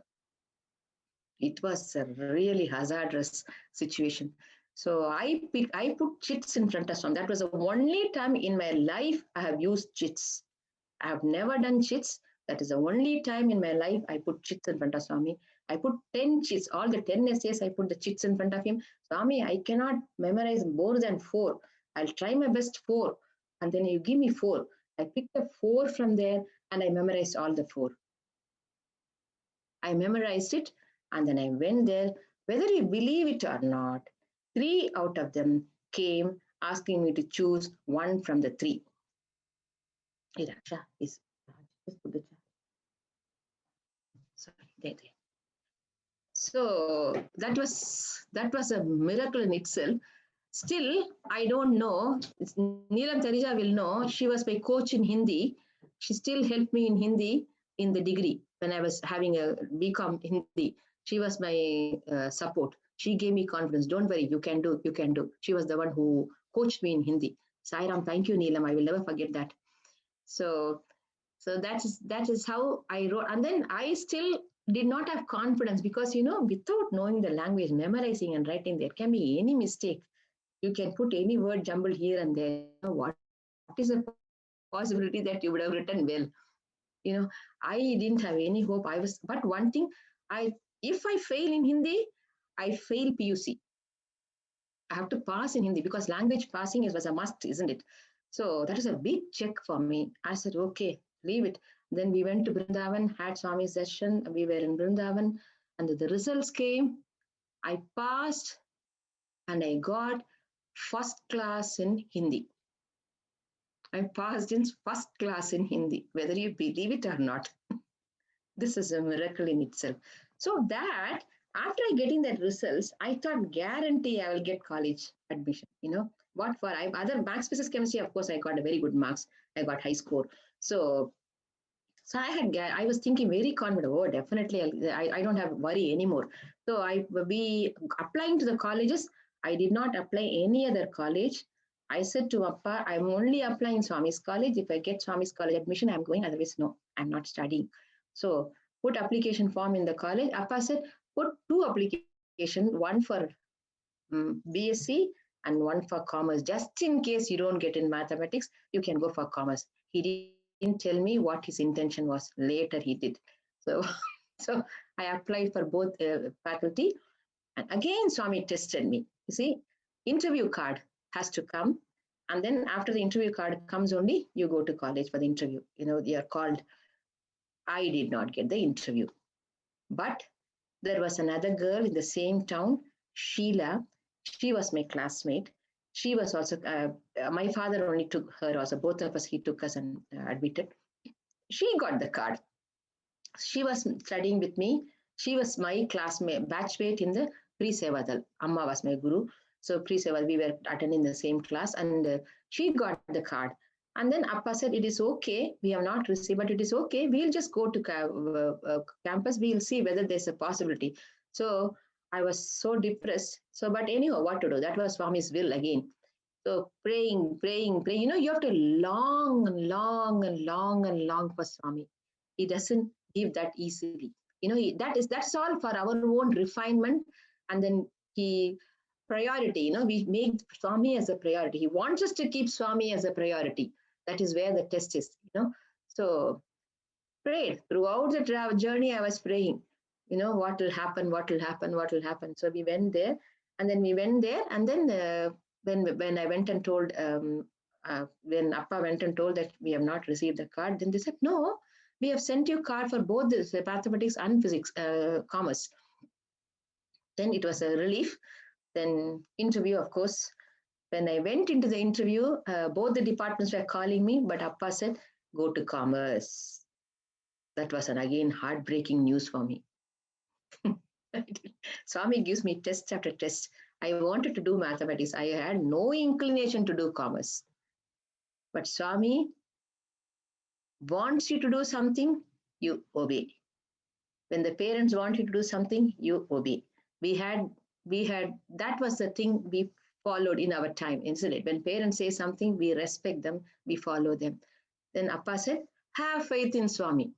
[SPEAKER 2] It was a really hazardous situation. So I put chits in front of Swami. That was the only time in my life I have used chits. I have never done chits. That is the only time in my life I put chits in front of Swami. I put 10 chits, all the 10 essays, I put the chits in front of him. Swami, I cannot memorize more than 4. I'll try my best 4. And then you give me 4. I picked up 4 from there and I memorized all the 4. I memorized it and then I went there. Whether you believe it or not, 3 out of them came asking me to choose 1 from the 3. Hey, Raksha, just put the chat. Sorry, there. So that was a miracle in itself. Still, I don't know. Neelam Tarija will know. She was my coach in Hindi. She still helped me in Hindi in the degree when I was having a BCom Hindi. She was my support. She gave me confidence. Don't worry, you can do. She was the one who coached me in Hindi. Sai Ram, thank you, Neelam. I will never forget that. So that is how I wrote. And then I still did not have confidence because, without knowing the language, memorizing and writing, there can be any mistake. You can put any word jumbled here and there. What is the possibility that you would have written well? I didn't have any hope. But one thing, if I fail in Hindi, I fail PUC. I have to pass in Hindi because language passing was a must, isn't it? So that is a big check for me. I said, okay, leave it. Then we went to Vrindavan, had Swami's session. We were in Vrindavan and the results came. I passed and I got first class in Hindi. I passed in first class in Hindi, whether you believe it or not. This is a miracle in itself. So that after getting that results, I thought guarantee I will get college admission. What for? Other maths, physics, chemistry, of course, I got a very good marks. I got high score. So I was thinking very confident. Oh, definitely, I don't have worry anymore. So we applying to the colleges. I did not apply any other college. I said to Appa, I'm only applying Swami's college. If I get Swami's college admission, I'm going. Otherwise, no, I'm not studying. So put application form in the college. Appa said, put 2 applications, one for BSc and one for commerce. Just in case you don't get in mathematics, you can go for commerce. He didn't tell me what his intention was. Later he did. So I applied for both faculty. And again, Swami tested me. You see, interview card has to come. And then after the interview card comes only, you go to college for the interview. You're called. I did not get the interview. But there was another girl in the same town, Sheila. She was my classmate. She was also, my father only took her also. Both of us, he took us and admitted. She got the card. She was studying with me. She was my classmate, batchmate in the pre-Seva Dal. Amma was my guru. So pre-Seva, we were attending the same class and she got the card. And then Appa said, it is okay. We have not received, but it is okay. We'll just go to campus. We'll see whether there's a possibility. So I was so depressed. But anyhow, what to do? That was Swami's will again. So praying. You have to long for Swami. He doesn't give that easily. That's all for our own refinement. And then priority, we make Swami as a priority. He wants us to keep Swami as a priority. That is where the test is, So prayed throughout the journey. I was praying, what will happen. So we went there and then when I went and told, when Appa went and told that we have not received the card, then they said, no, we have sent you card for both the mathematics and physics, commerce. Then it was a relief. Then interview, of course. When I went into the interview, both the departments were calling me, but Appa said, go to commerce. That was again heartbreaking news for me. Swami gives me test after test. I wanted to do mathematics. I had no inclination to do commerce. But Swami wants you to do something, you obey. When the parents want you to do something, you obey. We had, that was the thing we followed in our time, isn't it? When parents say something, we respect them, we follow them. Then Appa said, Have faith in Swami.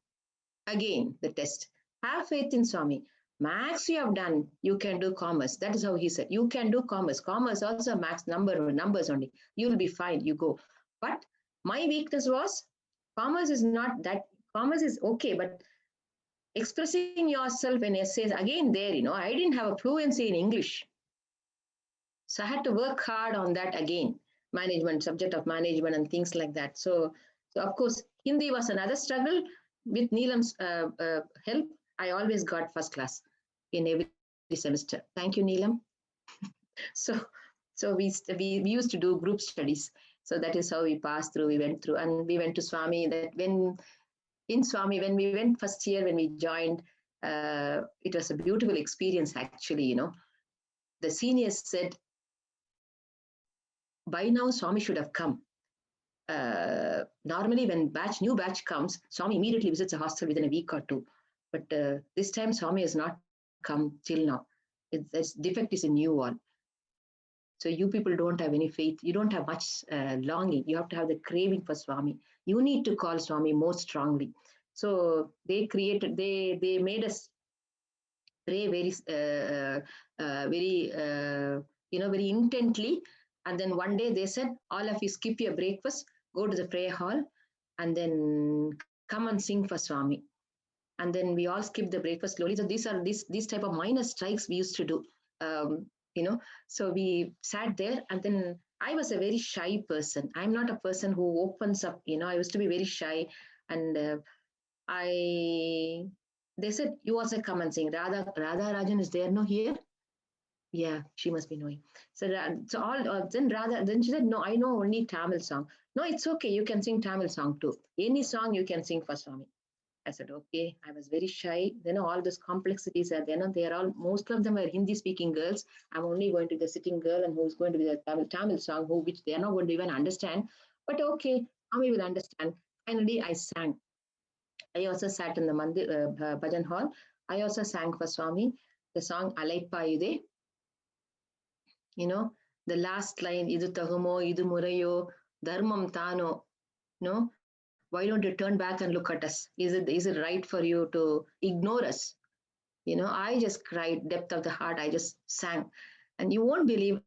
[SPEAKER 2] Again, the test. Have faith in Swami. Max you have done, you can do commerce. That is how he said. You can do commerce. Commerce also max numbers only. You'll be fine. You go. But my weakness was commerce is not that. Commerce is okay, but expressing yourself in essays, again there, I didn't have a fluency in English. So I had to work hard on that again. Management, subject of management and things like that. So of course, Hindi was another struggle. With Neelam's help, I always got first class in every semester. Thank you, Neelam. So we used to do group studies. So that is how we passed through. We went through, and we went to Swami. That when we went first year, when we joined, it was a beautiful experience. Actually, the seniors said, by now Swami should have come. Normally, when new batch comes, Swami immediately visits a hostel within a week or two. But this time, Swami has not come till now. This defect is in you all. So you people don't have any faith. You don't have much longing. You have to have the craving for Swami. You need to call Swami more strongly. So they made us pray very intently. And then one day they said, all of you skip your breakfast, go to the prayer hall, and then come and sing for Swami. And then we all skipped the breakfast slowly. So these type of minor strikes we used to do. So we sat there, and then I was a very shy person. I'm not a person who opens up, I used to be very shy. And they said, you also come and sing. Radha Rajan is there, no, here? Yeah, she must be knowing. So then she said, no, I know only Tamil song. No, it's okay. You can sing Tamil song too. Any song you can sing for Swami. I said, okay. I was very shy. Then all those complexities are there. Most of them are Hindi-speaking girls. I'm only going to be the sitting girl, and who's going to be the Tamil song, which they are not going to even understand. But okay, Swami will understand. Finally, I sang. I also sat in the Bhajan hall. I also sang for Swami the song Alaipayude. The last line, Idu Tahumo, Idu Murayo, Dharmam Tano. Why don't you turn back and look at us? Is it right for you to ignore us? I just cried, depth of the heart. I just sang. And you won't believe,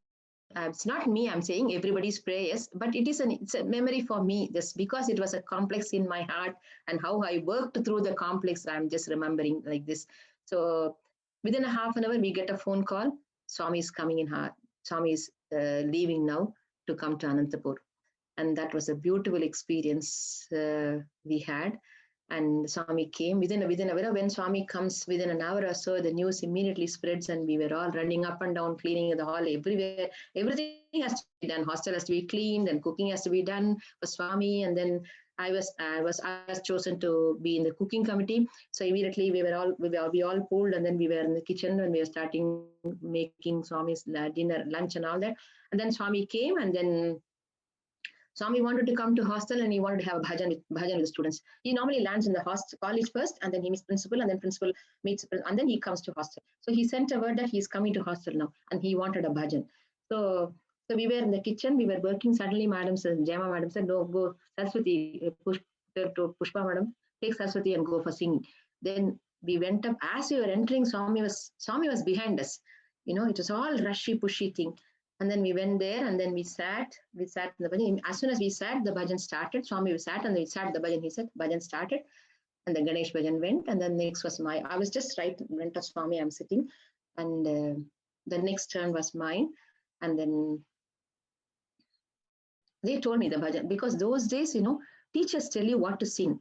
[SPEAKER 2] it's not me, I'm saying everybody's prayers, but it's a memory for me, just because it was a complex in my heart, and how I worked through the complex, I'm just remembering like this. So within a half an hour, we get a phone call. Swami is coming in heart. Swami is leaving now to come to Anantapur. And that was a beautiful experience we had. And Swami came within an hour. When Swami comes within an hour or so, the news immediately spreads, and we were all running up and down, cleaning the hall everywhere. Everything has to be done. Hostel has to be cleaned, and cooking has to be done for Swami. And then I was chosen to be in the cooking committee. So immediately we all pulled, and then we were in the kitchen when we were starting making Swami's dinner, lunch, and all that. And then Swami came, and then Swami wanted to come to hostel, and he wanted to have a bhajan with students. He normally lands in the college first, and then he meets principal, and then principal meets, and then he comes to hostel. So he sent a word that he's coming to hostel now, and he wanted a bhajan. So we were in the kitchen, we were working. Suddenly, Jema madam said, no, go Saraswathi, Pushpa madam, take Saraswathi and go for singing. Then we went up. As we were entering, Swami was behind us. It was all rushy, pushy thing. And then we went there, and then we sat in the bhajan. As soon as we sat, the bhajan started. Swami sat, and we sat the bhajan. He said, bhajan started. And the Ganesh bhajan went. And then next was I was just right in front of Swami, I'm sitting. And the next turn was mine. And then they told me the bhajan. Because those days, teachers tell you what to sing.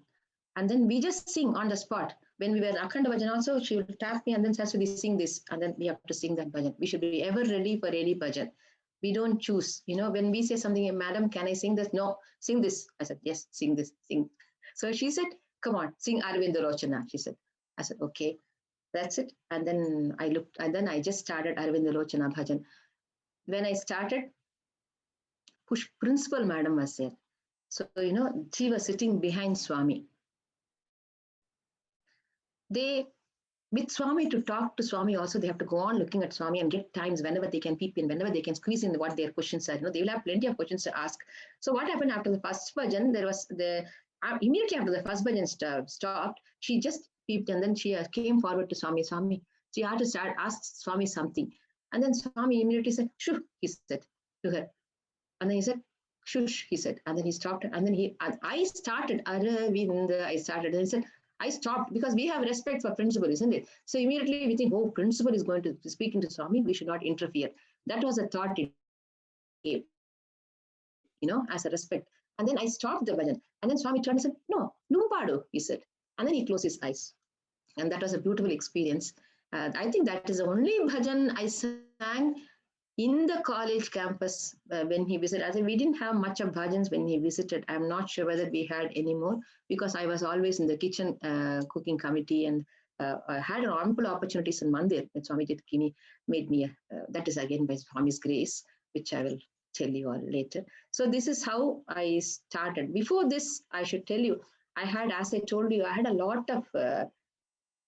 [SPEAKER 2] And then we just sing on the spot. When we were Akhanda bhajan also, she would tap me and then Saraswati, sing this. And then we have to sing that bhajan. We should be ever ready for any bhajan. We don't choose. When we say something, madam, can I sing this? No, sing this. I said, yes, sing this, sing. So she said, come on, sing Arvinda Lochana, she said. I said, okay, that's it. And then I looked, and then I just started Arvinda Lochana bhajan. When I started, principal madam was there. So, she was sitting behind Swami. With Swami, to talk to Swami also, they have to go on looking at Swami and get times whenever they can peep in, whenever they can squeeze in what their questions are. They will have plenty of questions to ask. So what happened after the first bhajan, there was the Immediately after the first bhajan stopped, she just peeped and then she came forward to Swami. Swami, she had to start ask Swami something. And then Swami immediately said, "Shoo," he said to her. And then he said, "Shush," he said. And then he stopped. And then I started, Aravinda, I started. And he said, I stopped because we have respect for principal, isn't it? So immediately we think, oh, principal is going to be speaking to Swami, we should not interfere. That was a thought it gave, as a respect. And then I stopped the bhajan. And then Swami turned and said, "No, Numpadu," he said. And then he closed his eyes. And that was a beautiful experience. I think that is the only bhajan I sang in the college campus when he visited. I think we didn't have much of bhajans when he visited. I'm not sure whether we had any more because I was always in the kitchen cooking committee and I had ample opportunities in Mandir. And Swami did made me, that is again by Swami's grace, which I will tell you all later. So this is how I started. Before this, I should tell you, I had, as I told you, I had a lot of,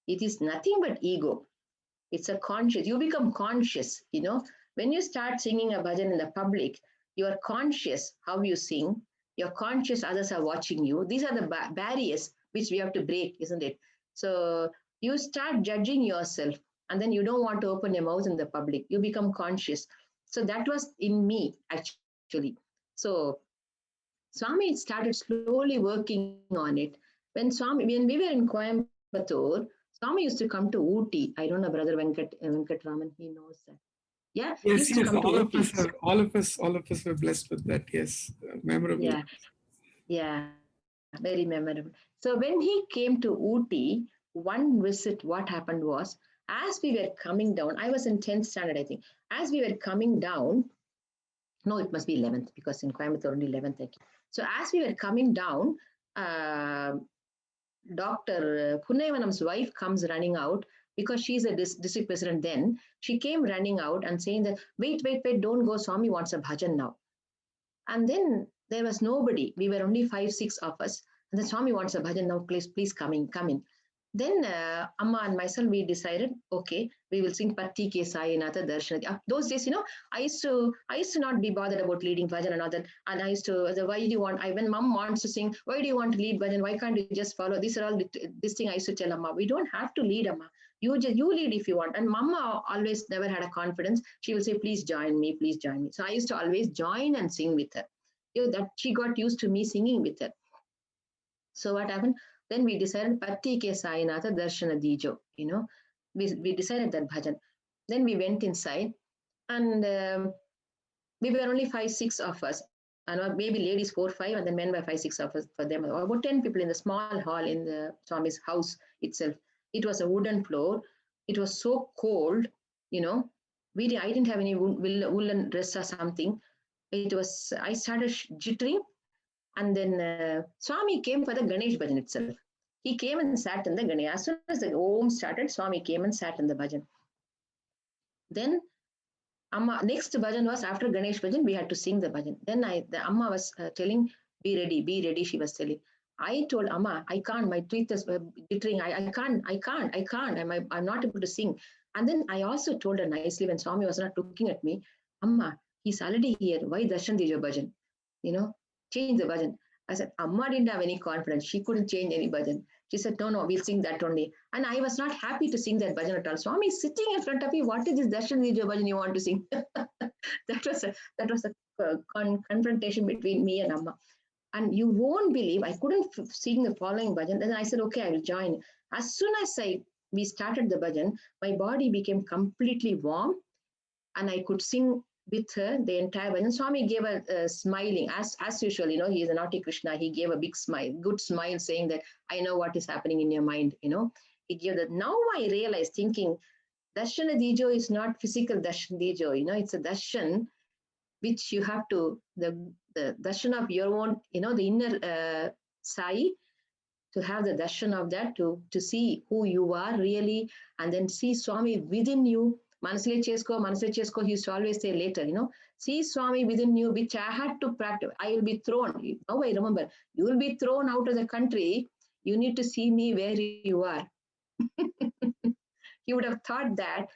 [SPEAKER 2] it is nothing but ego. It's a conscious, you become conscious, when you start singing a bhajan in the public, you are conscious how you sing, you're conscious others are watching you. These are the barriers which we have to break, isn't it? So you start judging yourself and then you don't want to open your mouth in the public. You become conscious. So that was in me, actually. So Swami started slowly working on it. When we were in Coimbatore, Swami used to come to Ooty. I don't know, Brother Venkatraman, he knows that. Yeah.
[SPEAKER 4] Yes, yes. All of us were blessed with that. Yes, memorable.
[SPEAKER 2] Yeah, very memorable. So when he came to Ooty, one visit, what happened was, as we were coming down, I was in 10th standard, I think. As we were coming down, no, it must be 11th because in Coimbatore only 11th. I think. So as we were coming down, Dr. Punnevanam's wife comes running out because she's a district president then. She came running out and saying that, wait, don't go. Swami wants a bhajan now. And then there was nobody. We were only 5-6 of us. And then Swami wants a bhajan now. Please come in. Then Amma and myself, we decided, okay, we will sing Patti Ke Sainatha Darshanati. Those days, I used to not be bothered about leading bhajan and all that. And I used to, why do you want, when mom wants to sing, why do you want to lead bhajan? Why can't you just follow? These are all, this thing I used to tell Amma, we don't have to lead, Amma. You lead if you want. And Mama always never had a confidence. She will say, please join me. So I used to always join and sing with her. That she got used to me singing with her. So what happened? Then we decided Patti Ke Sainatha Darshana Dijo, we decided that bhajan. Then we went inside and we were only 5-6 of us. And maybe ladies 4-5 and then men were 5-6 of us for them. About 10 people in the small hall in the Swami's house itself. It was a wooden floor. It was so cold, I didn't have any woolen dress or something. I started jittering. And then Swami came for the Ganesh bhajan itself. He came and sat in the Ganesh. As soon as the Om started, Swami came and sat in the bhajan. Then Amma, next bhajan was after Ganesh bhajan, we had to sing the bhajan. Then the Amma was telling, be ready, she was telling. I told Amma, I can't, my teeth is jittering, I can't, I'm not able to sing. And then I also told her nicely when Swami was not looking at me, Amma, he's already here, why Darshan Dijo bhajan? Change the bhajan. I said, Amma didn't have any confidence. She couldn't change any bhajan. She said, no, we'll sing that only. And I was not happy to sing that bhajan at all. Swami is sitting in front of me. What is this Darshan Dijo bhajan you want to sing? That was a confrontation between me and Amma. And you won't believe, I couldn't sing the following bhajan. Then I said, okay, I will join. As soon as we started the bhajan, my body became completely warm and I could sing with her the entire bhajan. Swami gave a smiling, as usual, he is a naughty Krishna. He gave a big smile, good smile, saying that I know what is happening in your mind, He gave that. Now I realize, thinking, Darshana Dijo is not physical Darshan Dijo, it's a darshan which you have to, the darshan of your own, the inner Sai, to have the darshan of that, to see who you are really, and then see Swami within you. Manasile Chesko, he used to always say later, see Swami within you, which I had to practice. I will be thrown. Now I remember, you will be thrown out of the country. You need to see me where you are. He would have thought that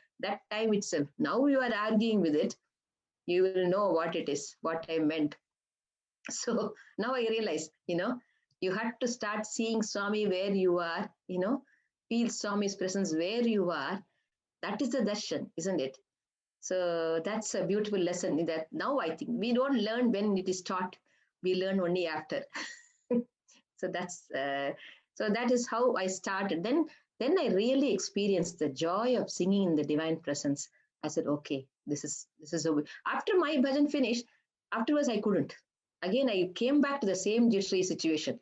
[SPEAKER 2] time itself. Now you are arguing with it. You will know what it is, what I meant. So now I realize, You had to start seeing Swami where you are, feel Swami's presence where you are. That is the darshan, isn't it? So that's a beautiful lesson that now I think we don't learn when it is taught. We learn only after. So that is how I started. Then I really experienced the joy of singing in the divine presence. I said, okay, this is after my bhajan finished. Afterwards, I couldn't. Again, I came back to the same jittery situation,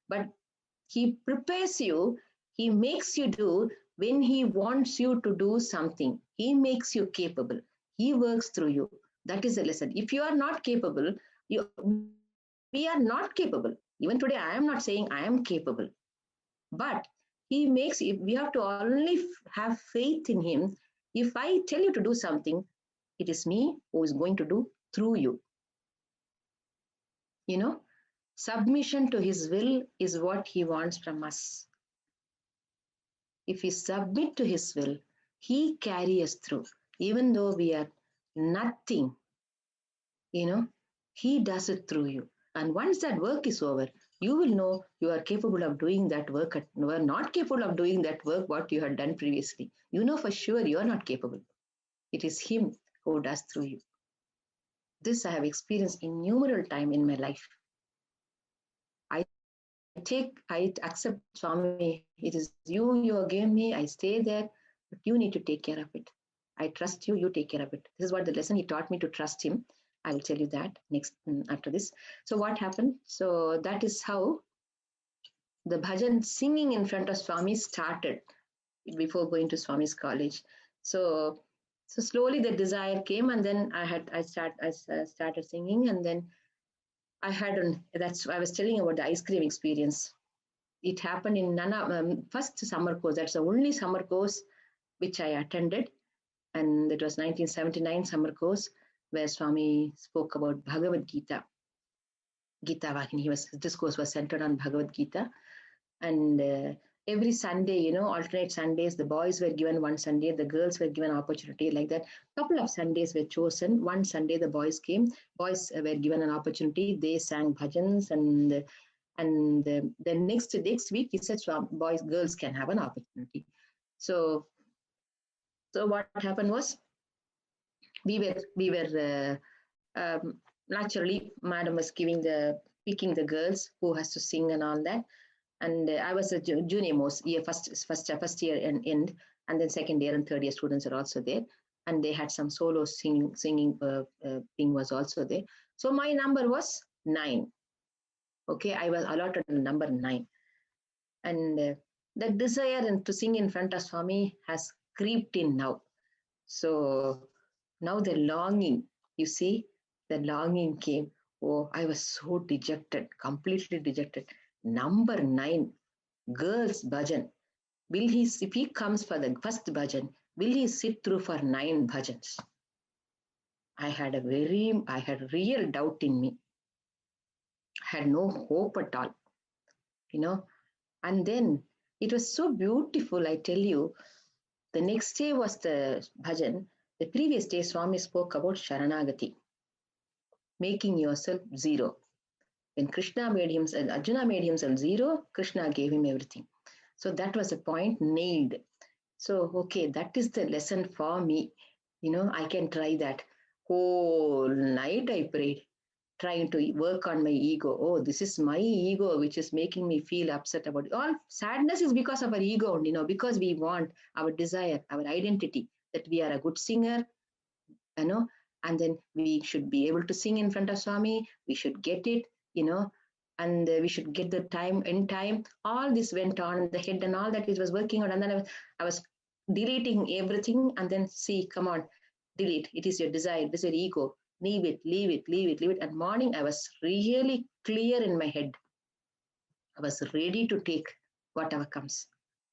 [SPEAKER 2] But he prepares you. He makes you do when he wants you to do something. He makes you capable. He works through you. That is the lesson. If you are not capable, we are not capable. Even today, I am not saying I am capable. But we have to only have faith in him. If I tell you to do something, it is me who is going to do through you. Submission to his will is what he wants from us. If we submit to his will, he carries us through. Even though we are nothing, he does it through you. And once that work is over, you will know you are capable of doing that work. You are not capable of doing that work what you had done previously. You know for sure you are not capable. It is him who does through you. This I have experienced innumerable times in my life. I accept Swami. It is you gave me. I stay there, but you need to take care of it. I trust you. You take care of it. This is what the lesson he taught me, to trust him. I will tell you that next after this. So what happened? So that is how the bhajan singing in front of Swami started before going to Swami's college. So slowly the desire came, and then I started singing, and then I was telling about the ice cream experience. It happened in first summer course. That's the only summer course which I attended, and it was 1979 summer course where Swami spoke about Bhagavad Gita. Gita Vahini. This course was centered on Bhagavad Gita, and every Sunday, alternate Sundays, the boys were given one Sunday, the girls were given opportunity like that. Couple of Sundays were chosen. One Sunday the boys came. Boys were given an opportunity. They sang bhajans, and the next week he said, girls can have an opportunity. So what happened was, we were naturally, madam was picking the girls who has to sing and all that. And I was a junior most year, first year and end, and then second year and third year students are also there. And they had some solo singing thing was also there. So my number was 9. Okay, I was allotted number 9. And the desire to sing in front of Swami has creeped in now. So now the longing, you see, the longing came. Oh, I was so dejected, completely dejected. Number 9, girls bhajan. If he comes for the first bhajan, will he sit through for 9 bhajans? I had real doubt in me. I had no hope at all, And then it was so beautiful, I tell you. The next day was the bhajan. The previous day, Swami spoke about Sharanagati, making yourself zero. When Arjuna made himself zero, Krishna gave him everything. So that was a point nailed. So, okay, that is the lesson for me. I can try that. Whole night I prayed, trying to work on my ego. Oh, this is my ego, which is making me feel upset about it. All sadness is because of our ego, because we want our desire, our identity, that we are a good singer, and then we should be able to sing in front of Swami. We should get it, and we should get the time in time. All this went on in the head, and all that it was working out. And then I was deleting everything, and then see, come on, delete. It is your desire, it is your ego. Leave it. And morning, I was really clear in my head. I was ready to take whatever comes.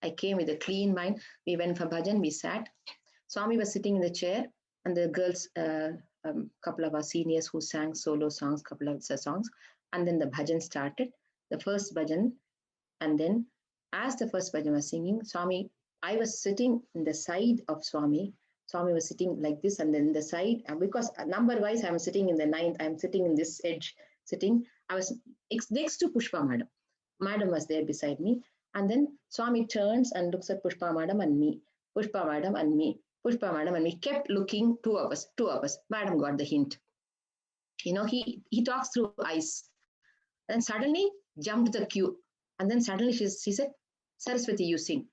[SPEAKER 2] I came with a clean mind. We went for bhajan, we sat. Swami was sitting in the chair, and the girls, couple of our seniors who sang solo songs, couple of songs. And then the bhajan started, the first bhajan. And then as the first bhajan was singing, Swami, I was sitting in the side of Swami. Swami was sitting like this, and then the side, and because number-wise, I'm sitting in the 9th, I'm sitting in this edge, I was next to Pushpa Madam. Madam was there beside me. And then Swami turns and looks at Pushpa Madam and me. Pushpa Madam and me. Pushpa Madam and we kept looking, two of us. Madam got the hint. He talks through eyes. And suddenly jumped the queue. And then suddenly she said, Saraswati, you sing.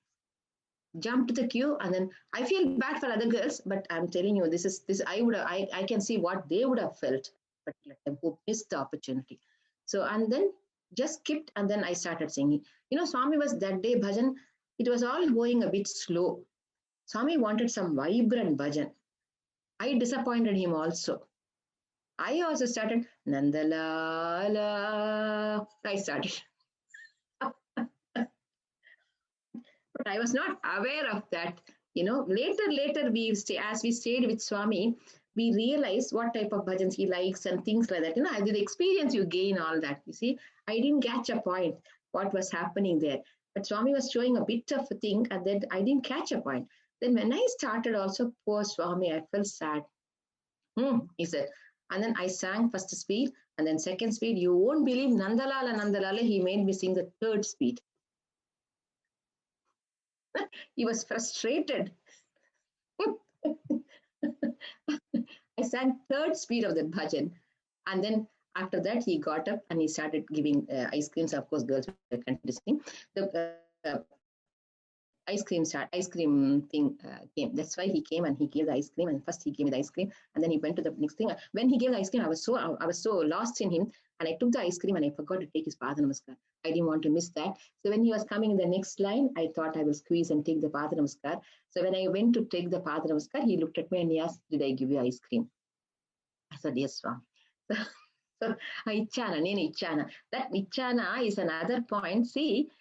[SPEAKER 2] Jumped to the queue, and then I feel bad for other girls, but I'm telling you, this. I can see what they would have felt, but let them who missed the opportunity. So, and then just skipped, and then I started singing. Swami was that day bhajan. It was all going a bit slow. Swami wanted some vibrant bhajan. I disappointed him also. I also started Nandalala. I started. But I was not aware of that. Later as we stayed with Swami, we realized what type of bhajans he likes and things like that. As the experience you gain all that. You see, I didn't catch a point what was happening there. But Swami was showing a bit of a thing, and then I didn't catch a point. Then when I started also, poor Swami, I felt sad. He said, and then I sang first speed, and then second speed. You won't believe Nandalala, he made me sing the third speed. He was frustrated. I sang third speed of the bhajan. And then after that, he got up and he started giving ice creams. Of course, girls were continuing. The ice cream thing came. That's why he came and he gave the ice cream. And first he gave me the ice cream, and then he went to the next thing. When he gave the ice cream, I was so lost in him, and I took the ice cream and I forgot to take his Pada Namaskar. I didn't want to miss that. So when he was coming in the next line, I thought I will squeeze and take the Pada Namaskar. So when I went to take the Pada Namaskar, he looked at me and he asked, "Did I give you ice cream?" I said, "Yes, Swami." So Ichana. That Ichana is another point. See,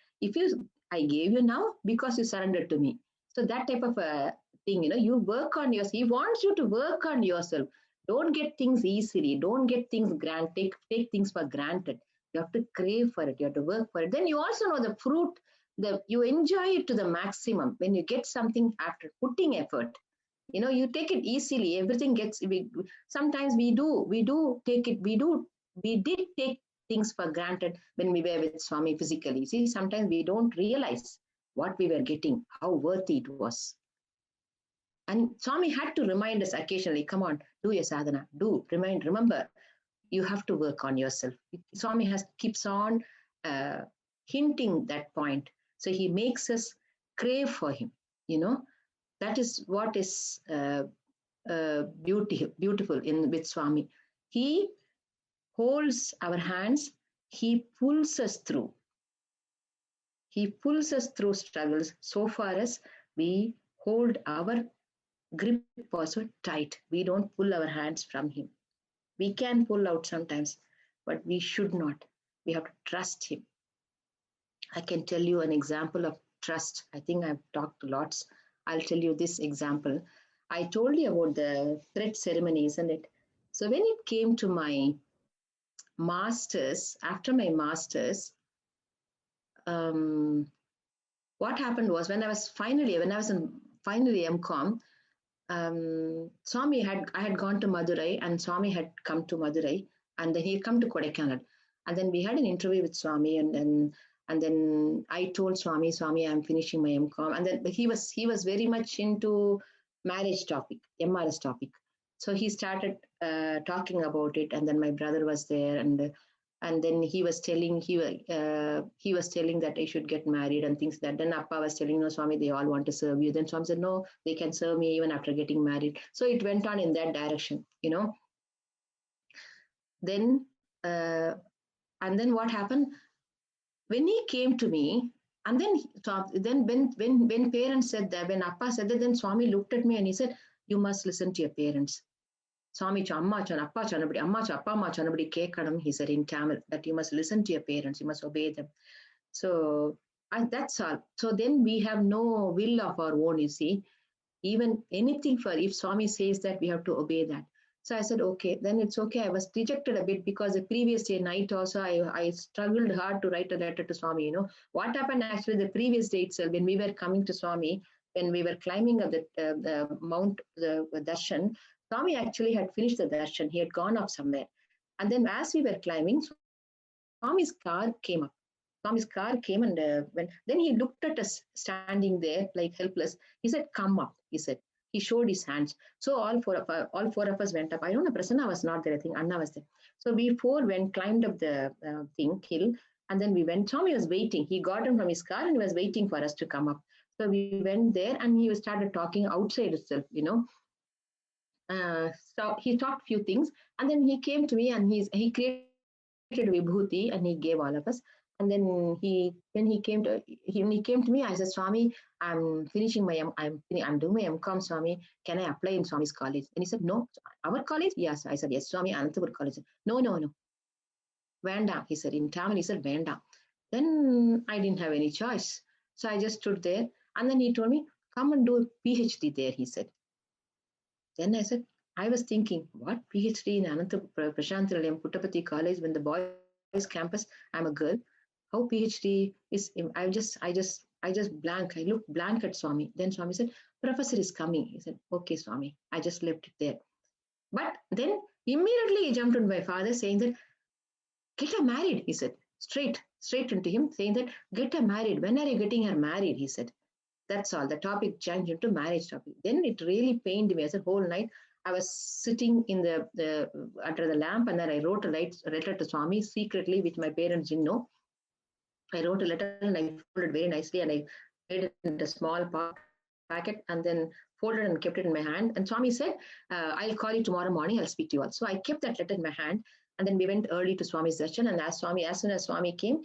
[SPEAKER 2] I gave you now because you surrendered to me. So that type of a thing, you work on yourself. He wants you to work on yourself. Don't get things easily. Don't get things take things for granted. You have to crave for it. You have to work for it. Then you also know the fruit, you enjoy it to the maximum. When you get something after putting effort, you take it easily. Everything sometimes we did take things for granted when we were with Swami physically. See, sometimes we don't realize what we were getting, how worthy it was. And Swami had to remind us occasionally, come on, do your sadhana, remember, you have to work on yourself. Swami keeps on hinting that point. So he makes us crave for him, That is what is beautiful with Swami. He holds our hands, he pulls us through. He pulls us through struggles so far as we hold our grip also tight. We don't pull our hands from him. We can pull out sometimes, but we should not. We have to trust him. I can tell you an example of trust. I think I've talked lots. I'll tell you this example. I told you about the thread ceremony, isn't it? So when it came to my masters, after my masters, what happened was when I was in MCOM, Swami I had gone to Madurai, and Swami had come to Madurai, and then he had come to Kodaikanal, and then we had an interview with Swami, and then I told Swami, I'm finishing my MCOM, and then he was very much into marriage topic, MRS topic. So he started talking about it, and then my brother was there, and then he was telling that I should get married and things like that. Then Appa was telling, no, Swami, they all want to serve you. Then Swami said, no, they can serve me even after getting married. So it went on in that direction, Then and then what happened when he came to me, and then when parents said that, when Appa said that, then Swami looked at me and he said, you must listen to your parents. Swami Amma Appa Chanabadi, Amma Appa Ma Chanabadi Kekanam, he said in Tamil, that you must listen to your parents, you must obey them. So that's all. So then we have no will of our own, you see. Even anything if Swami says that, we have to obey that. So I said, okay, then it's okay. I was dejected a bit because the previous day night also, I struggled hard to write a letter to Swami, What happened actually the previous day itself, when we were coming to Swami, when we were climbing up the mount, the darshan, Swami actually had finished the darshan. He had gone off somewhere. And then as we were climbing, Swami's car came up. Swami's car came and went. Then he looked at us standing there like helpless. He said, "Come up," he said. He showed his hands. So all four of us went up. I don't know, Prasanna was not there. I think Anna was there. So we four climbed up the hill, and then we went. Swami was waiting. He got in from his car and he was waiting for us to come up. So we went there and he started talking outside itself, So he talked few things, and then he came to me and he created vibhuti and he gave all of us. And then when he came to me, I said, "Swami, I'm finishing I'm doing my MCom, Swami. Can I apply in Swami's college?" And he said, "No." "Our college?" Yes. I said, "Yes, Swami, Anantapur college." "No. Vanda," he said. In Tamil, he said, "Vanda." Then I didn't have any choice. So I just stood there. And then he told me, "Come and do a PhD there," he said. Then I said, I was thinking, what PhD in Anantapur, Prashanthalayam, Puttapati College, when the boys' campus, I'm a girl. How PhD is? I just blank. I looked blank at Swami. Then Swami said, "Professor is coming." He said, "Okay, Swami." I just left it there. But then immediately he jumped on my father saying that, "Get her married," he said, straight into him, saying that, "Get her married. When are you getting her married?" He said. That's all. The topic changed into marriage topic. Then it really pained me. I said, whole night I was sitting in the under the lamp, and then I wrote a letter to Swami secretly, which my parents didn't know. I wrote a letter and I folded very nicely, and I made it in a small packet and then folded and kept it in my hand. And Swami said, "I'll call you tomorrow morning. I'll speak to you all." So I kept that letter in my hand, and then we went early to Swami's darshan. And as soon as Swami came,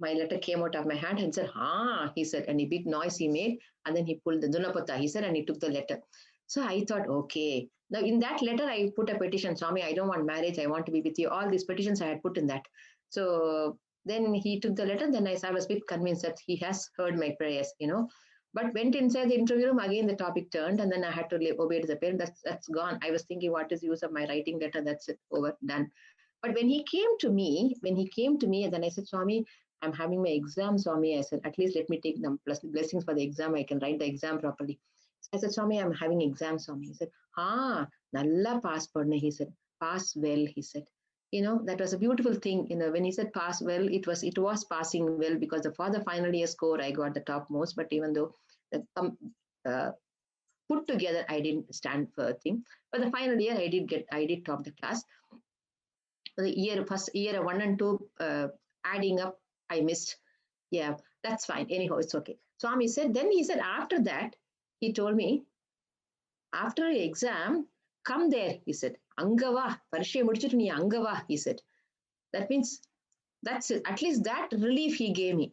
[SPEAKER 2] my letter came out of my hand and said, "Ha," he said, and a big noise he made, and then he pulled the Dunapata, he said, and he took the letter. So I thought, okay. Now in that letter, I put a petition, "Swami, I don't want marriage. I want to be with you." All these petitions I had put in that. So then he took the letter. Then I was a bit convinced that he has heard my prayers, But went inside the interview room, again the topic turned, and then I had to obey to the parent. That's gone. I was thinking, what is the use of my writing letter? That's it, over, done. But when he came to me, and then I said, "Swami, I'm having my exam, Swami." I said, "At least let me take them plus blessings for the exam. I can write the exam properly." So I said, "Swami, I'm having exam, Swami." He said, "Nalla pass padna," he said. "Pass well," he said. That was a beautiful thing. When he said pass well, it was passing well, because for the final year score, I got the topmost. But even though put together, I didn't stand for a thing. But the final year, I did top the class. The first year 1 and 2, adding up, I missed. Yeah, that's fine. Anyhow, it's okay. Swami said, then he said, after that, he told me, after the exam, come there, he said. Angava, Parishay mudichittu nee angava, he said. That means, that's it. At least that relief he gave me,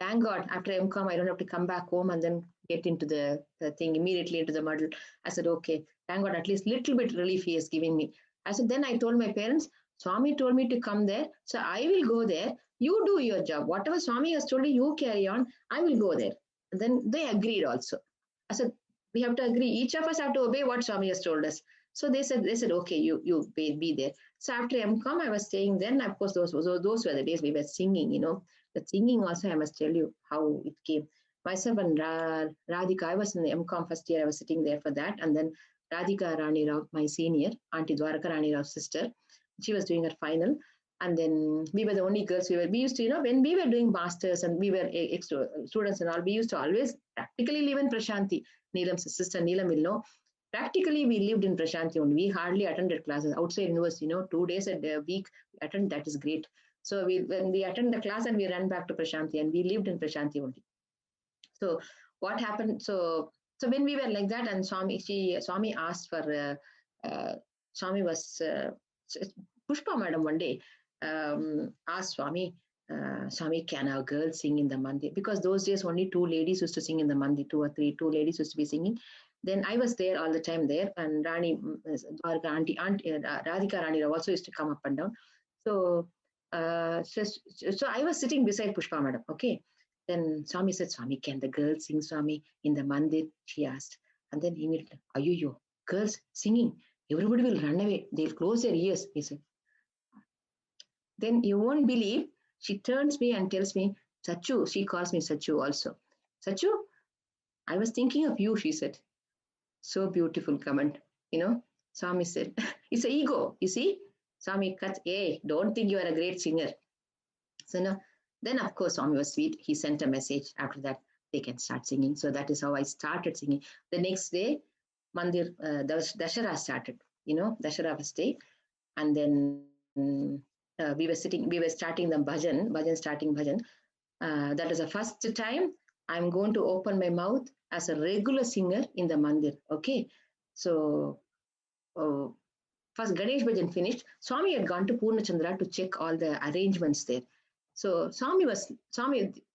[SPEAKER 2] Thank God, after MCOM, I don't have to come back home and then get into the thing immediately into the muddle. I said, okay, thank God, at least little bit relief he has given me. I said, then I told my parents, Swami told me to come there, so I will go there. You do your job. Whatever Swami has told you, you carry on. I will go there. And then they agreed also. I said, we have to agree. Each of us have to obey what Swami has told us. So they said, okay, you be there. So after MCOM, I was staying there. And of course, those were the days we were singing, The singing also, I must tell you how it came. Myself and Radhika, I was in the MCOM first year. I was sitting there for that. And then Radhika Rani Rao, my senior, Auntie Dwaraka Rani Rao's sister, she was doing her final. And then we were the only girls. We used to, when we were doing masters and we were students and all, we used to always practically live in Prashanti. Neelam's sister, Neelam will know. Practically, we lived in Prashanti only. We hardly attended classes outside university. 2 days a week attend. That is great. So when we attend the class and we ran back to Prashanti, and we lived in Prashanti only. So what happened? So when we were like that, and Swami asked for Swami was Pushpa Madam one day asked Swami, Swami, can our girls sing in the mandir? Because those days only 2 ladies used to sing in the mandir, 2 or 3, 2 ladies used to be singing. Then I was there all the time there, and Rani, Auntie Radhika Rani also used to come up and down. So I was sitting beside Pushpa Madam. Okay. Then Swami said, Swami, can the girls sing, Swami, in the mandir? She asked. And then immediately, Ayuyo, girls singing, everybody will run away. They'll close their ears, he said. Then you won't believe, she turns me and tells me, Sachu, she calls me Sachu also. Sachu, I was thinking of you, she said. So beautiful comment, Swami said. It's an ego, you see. Swami cuts, hey, don't think you are a great singer. So no, then of course Swami was sweet. He sent a message after that, they can start singing. So that is how I started singing. The next day, Mandir, Dashara started, Dashara first day. And then we were starting the bhajan starting bhajan. That is the first time I'm going to open my mouth as a regular singer in the mandir. Okay. So first Ganesh bhajan finished. Swami had gone to Purnachandra to check all the arrangements there. So Swami,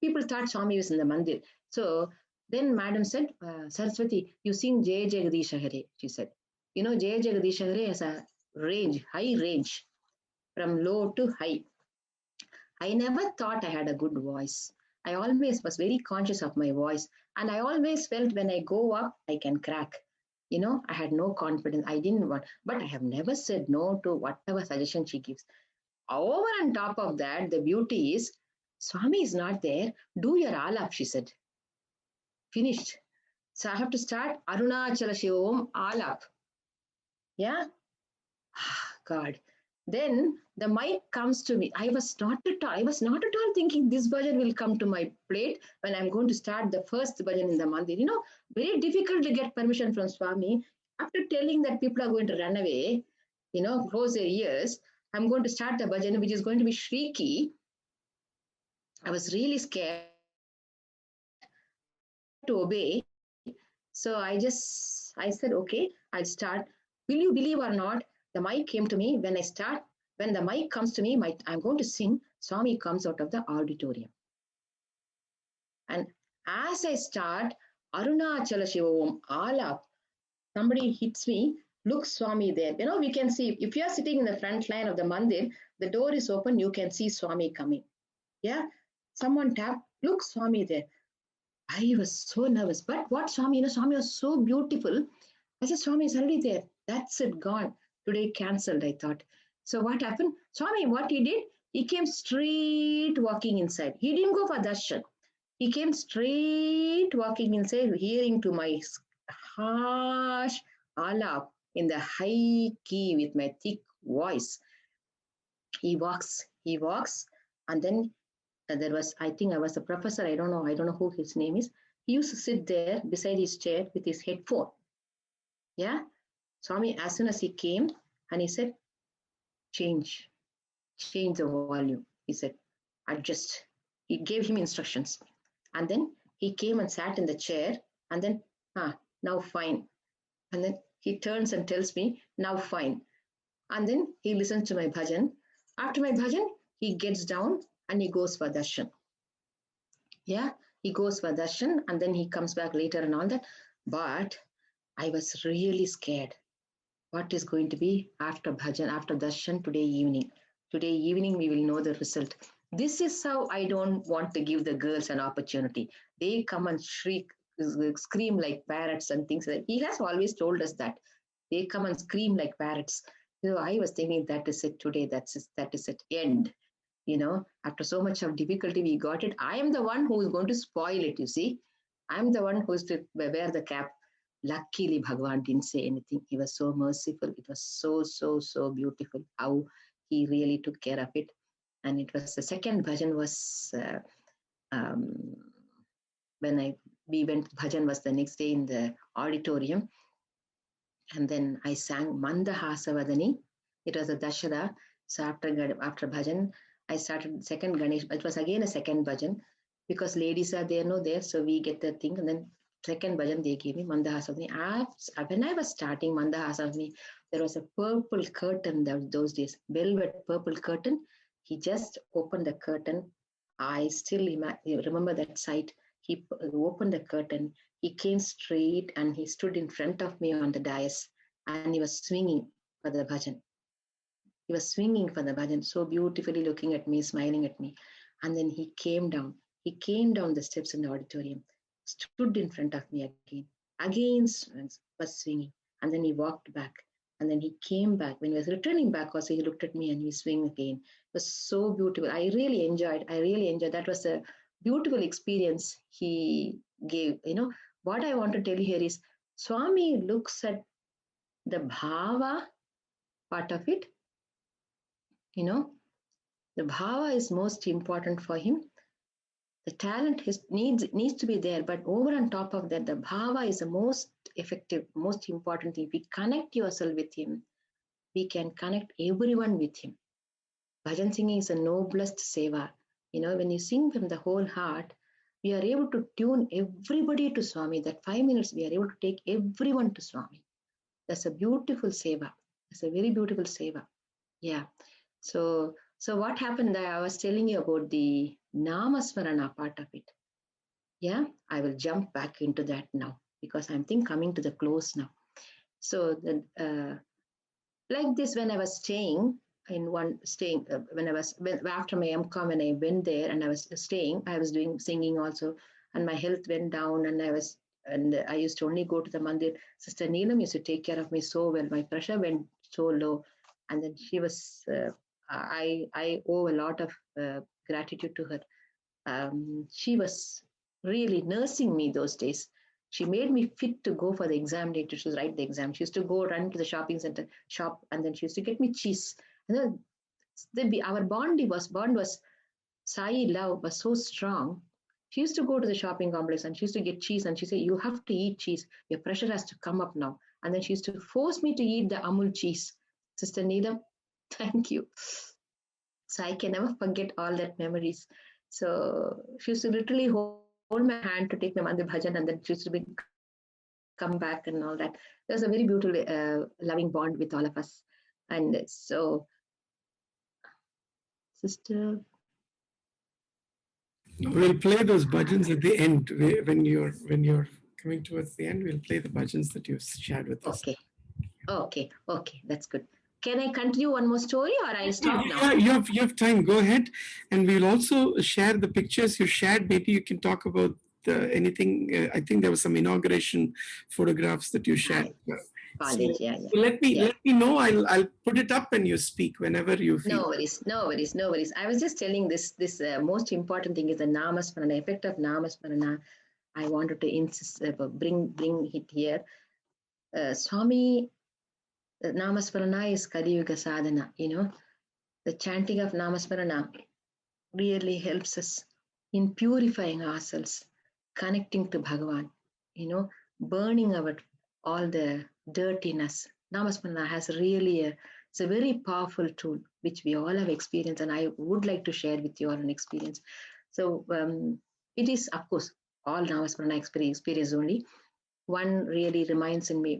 [SPEAKER 2] people thought Swami was in the mandir. So then Madam said, Saraswati, you sing Jai Jagadish Hare, she said. Jai Jagadish Hare has a range, high range, from low to high. I never thought I had a good voice. I always was very conscious of my voice. And I always felt when I go up, I can crack. I had no confidence. I didn't want, but I have never said no to whatever suggestion she gives. Over and top of that, the beauty is, Swami is not there. Do your alap, she said. Finished. So I have to start Arunachala Shivam alap. Yeah? God. Then the mic comes to me. I was not at all thinking this bhajan will come to my plate when I'm going to start the first bhajan in the mandir. Very difficult to get permission from Swami. After telling that people are going to run away, close their ears, I'm going to start the bhajan, which is going to be shrieky. I was really scared to obey. So I said, okay, I'll start. Will you believe or not? The mic came to me when the mic comes to me, I'm going to sing, Swami comes out of the auditorium. And as I start, Arunachala Shivam alap, somebody hits me, look Swami there. We can see, if you are sitting in the front line of the mandir, the door is open, you can see Swami coming. Yeah, someone tapped, look Swami there. I was so nervous, but what Swami, Swami was so beautiful. I said, Swami is already there. That's it, gone. Today cancelled, I thought. So what happened? Swami, what he did, he came straight walking inside. He didn't go for darshan. He came straight walking inside, hearing to my harsh alap in the high key with my thick voice. He walks, and then there was, I think I was a professor, I don't know who his name is. He used to sit there beside his chair with his headphone. Yeah, Swami, as soon as he came and he said, change the volume. He said, adjust. He gave him instructions. And then he came and sat in the chair and then, now fine. And then he turns and tells me, now fine. And then he listens to my bhajan. After my bhajan, he gets down and he goes for darshan. Yeah, he goes for darshan and then he comes back later and all that. But I was really scared. What is going to be after bhajan, after darshan today evening? Today evening, we will know the result. This is how I don't want to give the girls an opportunity. They come and shriek, scream like parrots and things like that. He has always told us that. They come and scream like parrots. So I was thinking that is it today. That is it. End. After so much of difficulty, we got it. I am the one who is going to spoil it, you see. I'm the one who is to wear the cap. Luckily, Bhagawan didn't say anything. He was so merciful. It was so beautiful how he really took care of it. And it was the second bhajan was when we went, bhajan was the next day in the auditorium. And then I sang Mandahasavadani. It was a Dashara. So after bhajan, I started second Ganesh. It was again a second bhajan because ladies are there, no there. So we get the thing. And then second bhajan, they gave me Mandahasavadani. When I was starting Mandahasavadani, there was a purple curtain those days, velvet purple curtain. He just opened the curtain. I still remember that sight. He opened the curtain. He came straight and he stood in front of me on the dais and he was swinging for the bhajan. He was swinging for the bhajan, so beautifully looking at me, smiling at me. And then he came down. He came down the steps in the auditorium, stood in front of me again was swinging. And then he walked back. And then he came back. When he was returning back also, he looked at me and he swung again. It was so beautiful. I really enjoyed. That was a beautiful experience he gave. What I want to tell you here is, Swami looks at the bhava part of it You know, the bhava is most important for him. The talent needs to be there, but over on top of that, the bhava is the most effective, most important thing. If we connect yourself with him, we can connect everyone with him. Bhajan singing is the noblest seva. You know, when you sing from the whole heart, we are able to tune everybody to Swami. That 5 minutes, we are able to take everyone to Swami. That's a beautiful seva. It's a very beautiful seva. Yeah. So what happened? I was telling you about the Namasmarana part of it. Yeah, I will jump back into that now because I'm coming to the close now. So like this, when I was staying after my MCOM, when I went there and I was staying, I was doing singing also, and my health went down, and I used to only go to the mandir. Sister Neelam used to take care of me so well. My pressure went so low, and then she was. I owe a lot of gratitude to her. She was really nursing me those days. She made me fit to go for the exam day to write the exam. She used to go run to the shopping center, shop, and then she used to get me cheese. And then our bond was Sai love was so strong. She used to go to the shopping complex and she used to get cheese, and she said, "You have to eat cheese. Your pressure has to come up now." And then she used to force me to eat the Amul cheese. Sister Neelam, thank you. So I can never forget all that memories. So she used to literally hold my hand to take my mandir bhajan, and then she used to come back and all that. There's a very beautiful, loving bond with all of us. And so, sister.
[SPEAKER 4] We'll play those bhajans at the end. When you're coming towards the end, we'll play the bhajans that you shared with us.
[SPEAKER 2] Okay, that's good. Can I continue one more story, or I'll stop now?
[SPEAKER 4] Yeah, you have time. Go ahead, and we'll also share the pictures you shared. Maybe you can talk about anything. I think there was some inauguration photographs that you shared.
[SPEAKER 2] College, yeah.
[SPEAKER 4] Let me know. I'll put it up and you speak whenever you feel.
[SPEAKER 2] No worries. I was just telling this most important thing is the Namasmarana, effect of Namasmarana. I wanted to insist, bring it here. Swami, Namasmarana is Kali Yuga sadhana. You know, the chanting of Namasmarana really helps us in purifying ourselves, connecting to Bhagawan. You know, burning out all the dirtiness. Namasmarana has really it's a very powerful tool which we all have experienced, and I would like to share with you all an experience. So it is, of course, all Namasmarana experience only. One really reminds in me,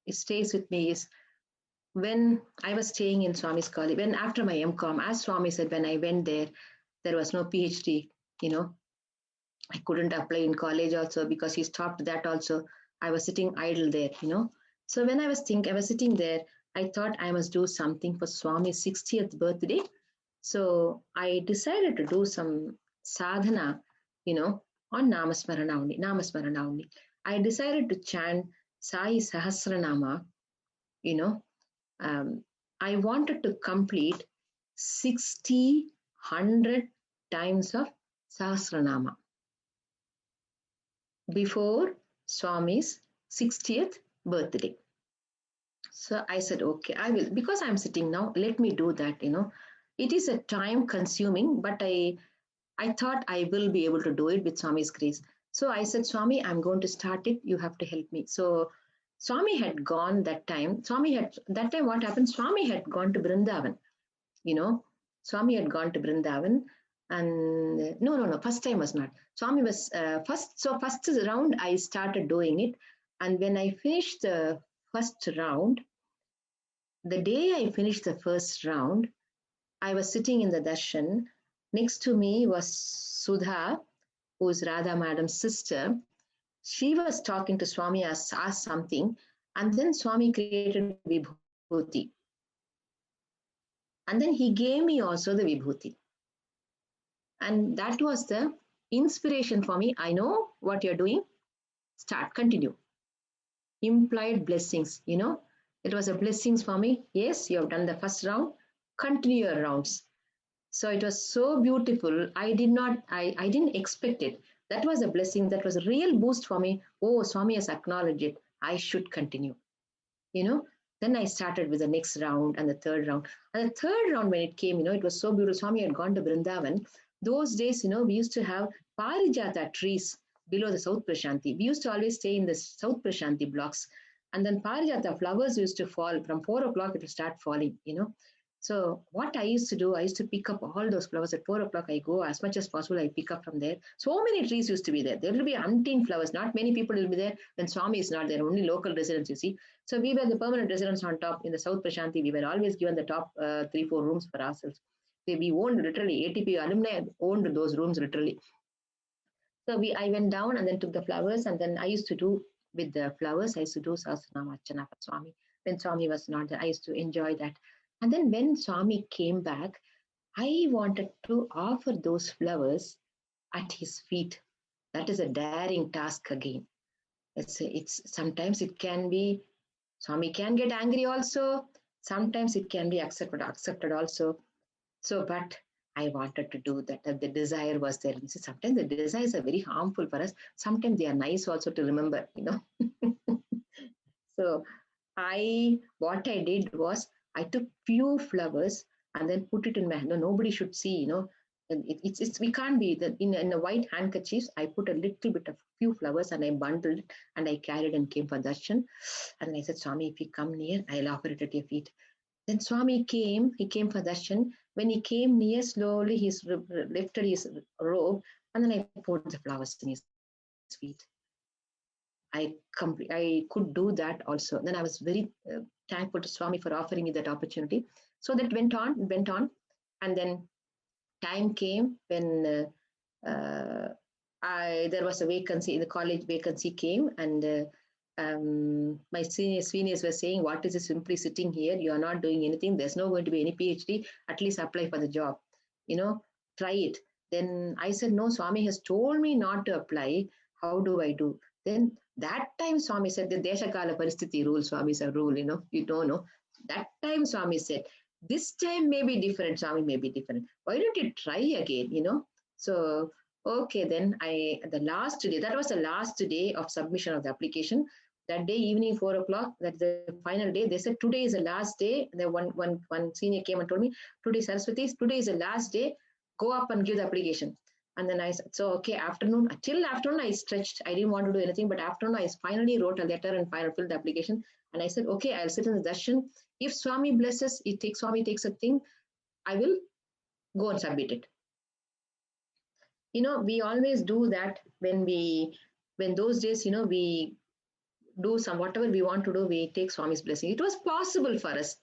[SPEAKER 2] it stays with me, is when I was staying in Swami's college, when after my MCOM, as Swami said, when I went there was no PhD, you know. I couldn't apply in college also because he stopped that also. I was sitting idle there, you know. So when I was sitting there, I thought I must do something for Swami's 60th birthday. So I decided to do some sadhana, you know, on Namasmarana only. I decided to chant Sai Sahasranama, you know. I wanted to complete 60, 100 times of Sahasranama before Swami's 60th birthday. So I said, okay, I will, because I'm sitting now, let me do that, you know. It is a time consuming, but I thought I will be able to do it with Swami's grace. So I said, Swami, I'm going to start it. You have to help me. So Swami had gone that time. What happened? Swami had gone to Vrindavan, you know. Swami had gone to Vrindavan. And no, first time was not. Swami was first round I started doing it. And when I finished the first round, the day I finished the first round, I was sitting in the darshan. Next to me was Sudha, who is Radha Madam's sister. She was talking to Swami, asked something, and then Swami created Vibhuti. And then he gave me also the Vibhuti. And that was the inspiration for me. I know what you're doing. Start, continue. Implied blessings, you know. It was a blessings for me. Yes, you have done the first round. Continue your rounds. So it was so beautiful. I didn't expect it. That was a blessing. That was a real boost for me. Oh, Swami has acknowledged it. I should continue. You know, Then I started with the next round and the third round. And the third round, when it came, it was so beautiful. Swami had gone to Vrindavan. Those days, we used to have parijata trees below the South Prashanti. We used to always stay in the South Prashanti blocks. And then parijata flowers used to fall. From 4 o'clock, it would start falling, So what I used to do, I used to pick up all those flowers at 4 o'clock. I go as much as possible. I pick up from there. So many trees used to be there. There will be umpteen flowers. Not many people will be there when Swami is not there. Only local residents, you see. So we were the permanent residents on top in the South Prashanti. We were always given the top 3-4 rooms for ourselves. So we owned literally, ATP alumni owned those rooms literally. So I went down and then took the flowers, and then I used to do with the flowers, I used to do Sahasranama Archana for Swami. When Swami was not there, I used to enjoy that. And then when Swami came back, I wanted to offer those flowers at his feet. That is a daring task again. It's sometimes it can be, Swami can get angry also. Sometimes it can be accepted also. So, but I wanted to do that. The desire was there. And sometimes the desires are very harmful for us. Sometimes they are nice also to remember, So what I did was I took few flowers and then put it in my hand. No, nobody should see, we can't be in a white handkerchief. I put a little bit of few flowers and I bundled it and I carried and came for darshan. And I said, Swami, if you come near, I'll offer it at your feet. Then Swami came, he came for darshan. When he came near, slowly he lifted his robe and then I poured the flowers in his feet. I could do that also. Then I was very thankful to Swami for offering me that opportunity. So that went on. And then time came when there was a vacancy, the college vacancy came, and my seniors were saying, what is this simply sitting here? You are not doing anything. There's not going to be any PhD. At least apply for the job. Try it. Then I said, no, Swami has told me not to apply. How do I do? Then that time Swami said, the Deshakala Paristiti rule, Swami's a rule, you don't know. That time Swami said, this time may be different, Swami may be different. Why don't you try again, So, okay, then the last day, that was the last day of submission of the application. That day, evening 4 o'clock, that's the final day. They said, today is the last day. And then one senior came and told me, today is the last day. Go up and give the application. And then I said, so okay, till afternoon I stretched. I didn't want to do anything, but afternoon I finally wrote a letter and filled the application. And I said, okay, I'll sit in the darshan. If Swami blesses, Swami takes a thing, I will go and submit it. We always do that when those days, we do whatever we want to do, we take Swami's blessing. It was possible for us,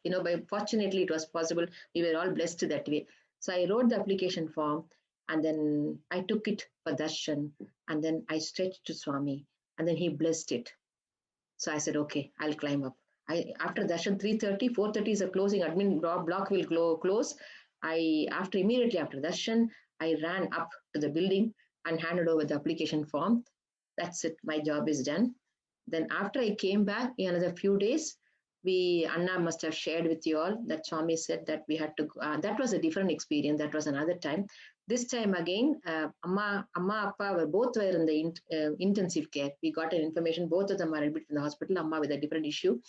[SPEAKER 2] fortunately it was possible. We were all blessed that way. So I wrote the application form. And then I took it for darshan, and then I stretched to Swami, and then he blessed it. So I said, okay, I'll climb up. After darshan, 3:30, 4:30 is a closing. Admin block will close. Immediately after darshan, I ran up to the building and handed over the application form. That's it. My job is done. Then after I came back, in another few days, Anna must have shared with you all that Swami said that we had to, that was a different experience. That was another time. This time again, Amma, Appa both were in the intensive care. We got an information, both of them are admitted in the hospital, Amma with a different issue.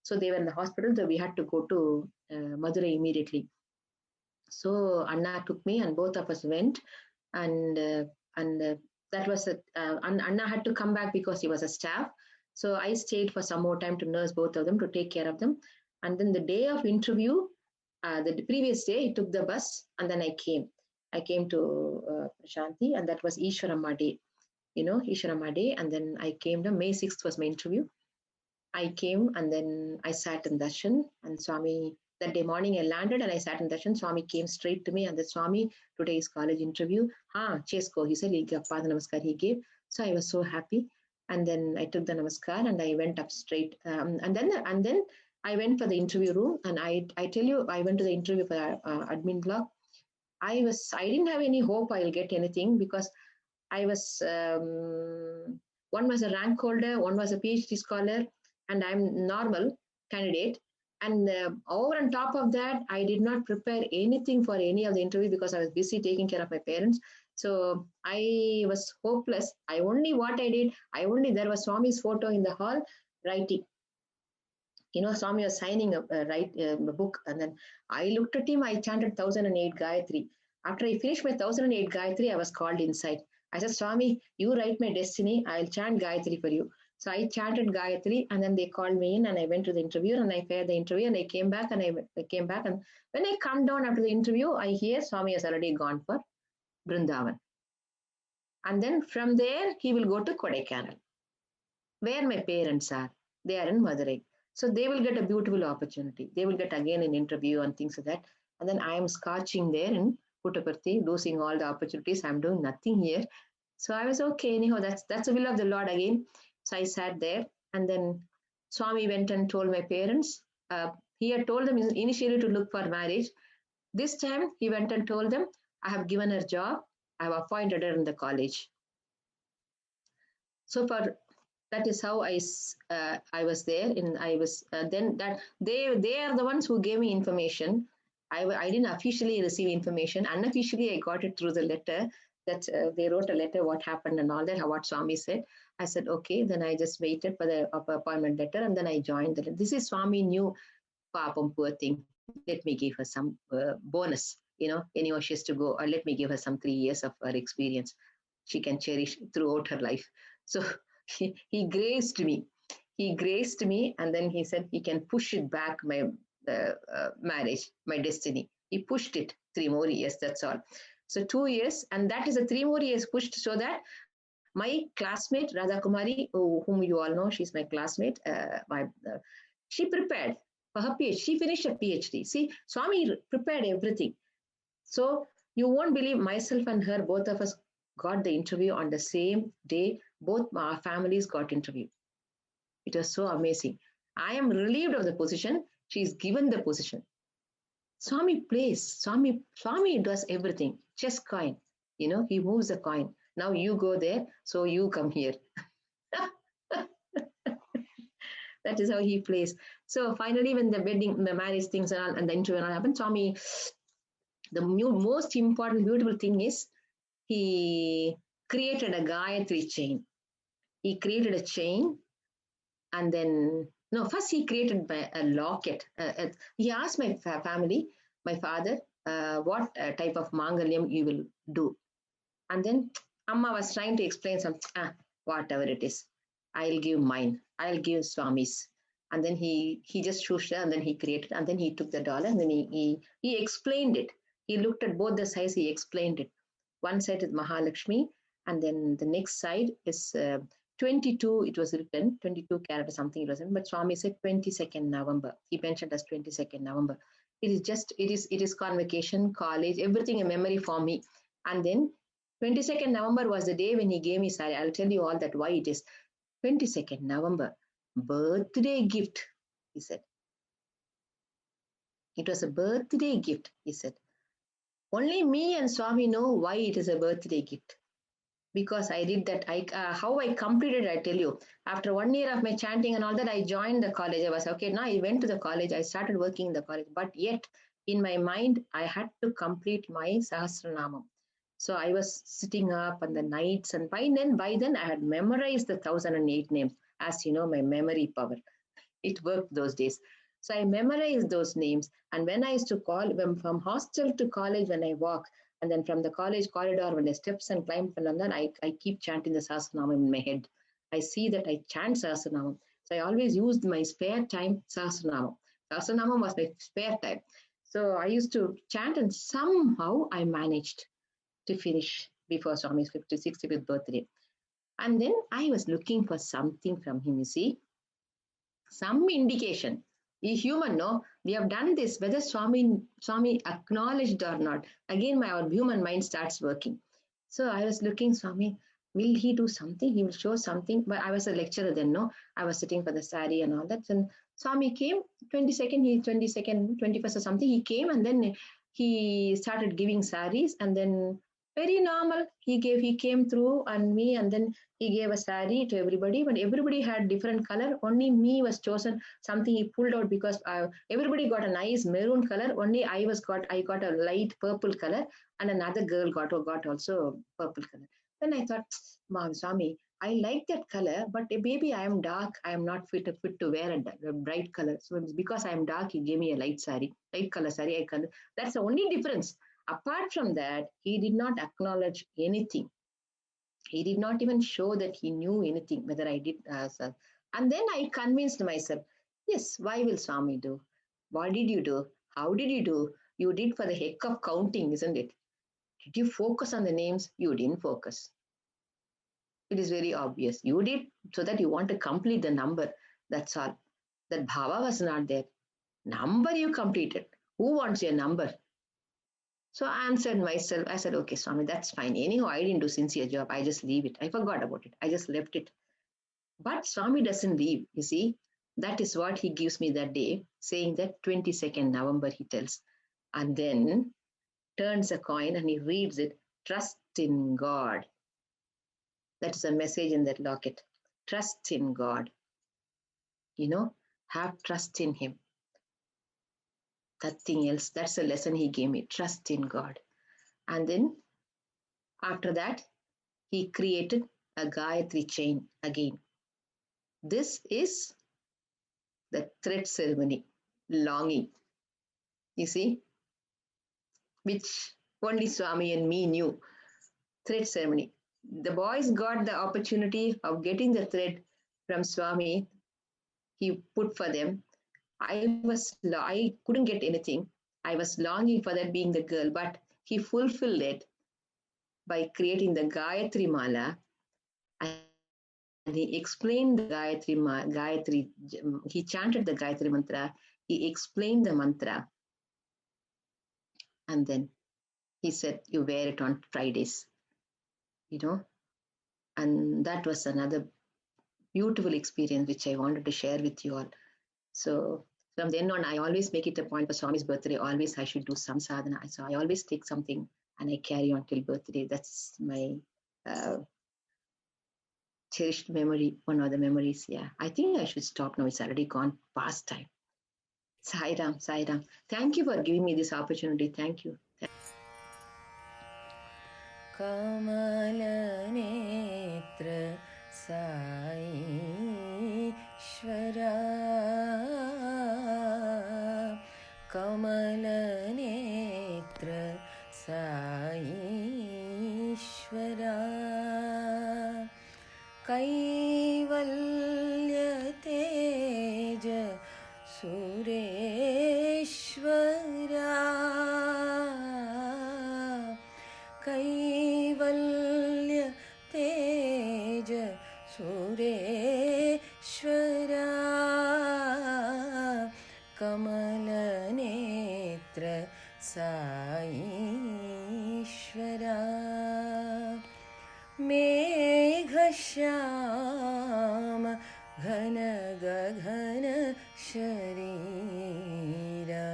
[SPEAKER 2] So they were in the hospital, so we had to go to Madurai immediately. So Anna took me and both of us went, and that was, Anna had to come back because he was a staff. So I stayed for some more time to nurse both of them, to take care of them. And then the day of interview, the previous day, I took the bus and then I came. I came to Prashanti, and that was Ishwaramma Day, Ishwaramma Day. And then I came to May 6th was my interview. I came and then I sat in darshan, and Swami, that day morning I landed and I sat in darshan. Swami came straight to me and the Swami, today's college interview. Chesko, he said, he gave Pada Namaskar, he gave. So I was so happy. And then I took the Namaskar and I went up straight. And then I went for the interview room, and I tell you, I went to the interview for admin block. I didn't have any hope I'll get anything, because I was, one was a rank holder, one was a PhD scholar, and I'm normal candidate. And over on top of that, I did not prepare anything for any of the interview because I was busy taking care of my parents. So I was hopeless. There was Swami's photo in the hall, writing. Swami was signing a book, and then I looked at him. I chanted 1008 Gayatri. After I finished my 1008 Gayatri, I was called inside. I said, Swami, you write my destiny. I'll chant Gayatri for you. So I chanted Gayatri, and then they called me in, and I went to the interview, and I failed the interview, and I came back, and I came back, and when I come down after the interview, I hear Swami has already gone for Vrindavan. And then from there, he will go to Kodaikanal, where my parents are. They are in Madurai. So they will get a beautiful opportunity. They will get again an interview and things like that. And then I am scorching there in Puttaparthi, losing all the opportunities. I'm doing nothing here. So I was okay. Anyhow, that's the will of the Lord again. So I sat there, and then Swami went and told my parents. He had told them initially to look for marriage. This time he went and told them, I have given her a job. I have appointed her in the college. So that is how I was there. Then that they are the ones who gave me information. I didn't officially receive information. Unofficially, I got it through the letter that they wrote a letter, what happened and all that, what Swami said. I said, okay. Then I just waited for the appointment letter, and then I joined. This is Swami knew, Papam, poor thing. Let me give her some bonus. Anyway, she has to go, or let me give her some 3 years of her experience. She can cherish throughout her life. So he graced me. He graced me, and then he said he can push it back, my marriage, my destiny. He pushed it 3 more years, that's all. So 2 years, and that is a 3 more years pushed, so that my classmate, Radha Kumari, whom you all know, she's my classmate, she prepared for her PhD. She finished a PhD. See, Swami prepared everything. So you won't believe, myself and her, both of us got the interview on the same day. Both our families got interview. It was so amazing. I am relieved of the position. She is given the position. Swami plays. Swami does everything. Chess coin. He moves the coin. Now you go there, so you come here. That is how he plays. So finally, when the wedding, the marriage things and the interview happened, Swami, the most important, beautiful thing is he created a Gayatri chain. He created a chain, and then, first he created a locket. He asked my family, my father, what type of mangalyam you will do. And then Amma was trying to explain something, whatever it is, I'll give mine. I'll give Swami's. And then he just shushed, and then he created, and then he took the dollar, and then he explained it. He looked at both the sides, he explained it. One side is Mahalakshmi, and then the next side is 22, it was written, 22 carat or something it was written, but Swami said 22nd November. He mentioned as 22nd November. It is convocation, college, everything a memory for me. And then 22nd November was the day when he gave me sari. I'll tell you all that why it is. 22nd November, birthday gift, he said. It was a birthday gift, he said. Only me and Swami know why it is a birthday gift. Because I did that. How I completed, I tell you. After 1 year of my chanting and all that, I joined the college. I was okay. Now I went to the college. I started working in the college. But yet, in my mind, I had to complete my Sahasranamam. So I was sitting up on the nights, and by then I had memorized the 1008 names. As you know, my memory power. It worked those days. So I memorized those names. And when I used to call, from hostel to college, when I walk, and then from the college corridor, when I steps and climb, and then I keep chanting the Sahasranamam in my head. I see that I chant Sahasranamam. So I always used my spare time Sahasranamam. Sahasranamam was my spare time. So I used to chant, and somehow I managed to finish before Swami's 65th birthday. And then I was looking for something from him, you see. Some indication. He's human, no? We have done this, whether Swami acknowledged or not. Again, our human mind starts working. So I was looking, Swami, will he do something? He will show something. But I was a lecturer then, no? I was sitting for the sari and all that. And Swami came, 21st or something, he came, and then he started giving saris, and then very normal. He came through on me, and then he gave a sari to everybody, but everybody had different color. Only me was chosen, something he pulled out, because everybody got a nice maroon color. Only I got a light purple color, and another girl got also purple color. Then I thought, Mom, Swami, I like that color, but maybe I am dark. I am not fit to wear a bright color. So because I am dark, he gave me a light color sari. That's the only difference. Apart from that, he did not acknowledge anything. He did not even show that he knew anything, whether I did. And then I convinced myself, yes, why will Swami do? What did you do? How did you do? You did for the heck of counting, isn't it? Did you focus on the names? You didn't focus. It is very obvious. You did so that you want to complete the number. That's all. That bhava was not there. Number you completed. Who wants your number? So I answered myself. I said, okay, Swami, that's fine. Anyhow, I didn't do sincere job. I just leave it. I forgot about it. I just left it. But Swami doesn't leave, you see. That is what he gives me that day, saying that 22nd November, he tells. And then turns a coin and he reads it, trust in God. That is a message in that locket. Trust in God. Have trust in him. Nothing else. That's a lesson he gave me. Trust in God. And then after that, he created a Gayatri chain again. This is the thread ceremony, longing. You see, which only Swami and me knew. Thread ceremony. The boys got the opportunity of getting the thread from Swami. He put for them. I couldn't get anything. I was longing for that, being the girl, but he fulfilled it by creating the Gayatri Mala, and he explained the Gayatri, he chanted the Gayatri mantra, he explained the mantra, and then he said, you wear it on Fridays, and that was another beautiful experience which I wanted to share with you all. So from then on, I always make it a point for Swami's birthday. Always I should do some sadhana. So I always take something and I carry on till birthday. That's my cherished memory, one of the memories. Yeah, I think I should stop now. It's already gone past time. Sai Ram. Thank you for giving me this opportunity. Thank you.
[SPEAKER 5] Kamalanetra Sai Ishvara, Kamalanetra Sai Ishvara, Kaivalya Teja Sureshvara, Kaivalya Teja Sureshvara, Kamalanetra Sai Ishvara, Meghashyama Ghana Gaghana Sharira,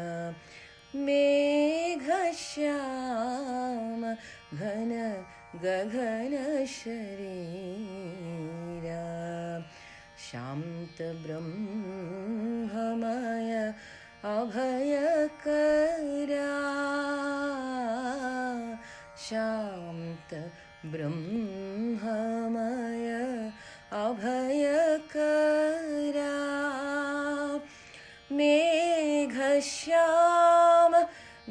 [SPEAKER 5] Meghashyama Ghana Gaghana Sharira, Shanta Brahmamaya Abhayakara, Shanta Brahmamaya Abhayakara, Meghashyama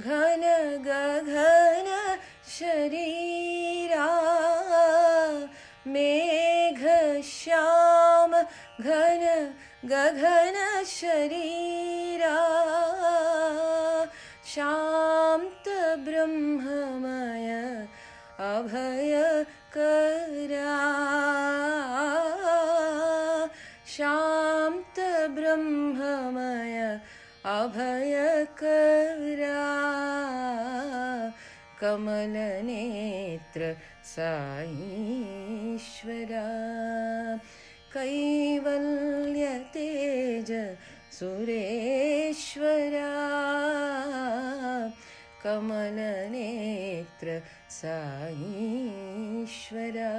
[SPEAKER 5] Ghana Gaghana Sharira, Meghashyama Ghana Gaghana Sharira, Shanta Brahmamaya Abhayakara, Shanta Brahmamaya Abhayakara, Kamalanetra Sai Ishvara, Kaivalya Teja Sureshvara, Kamalanetra Sai Ishvara,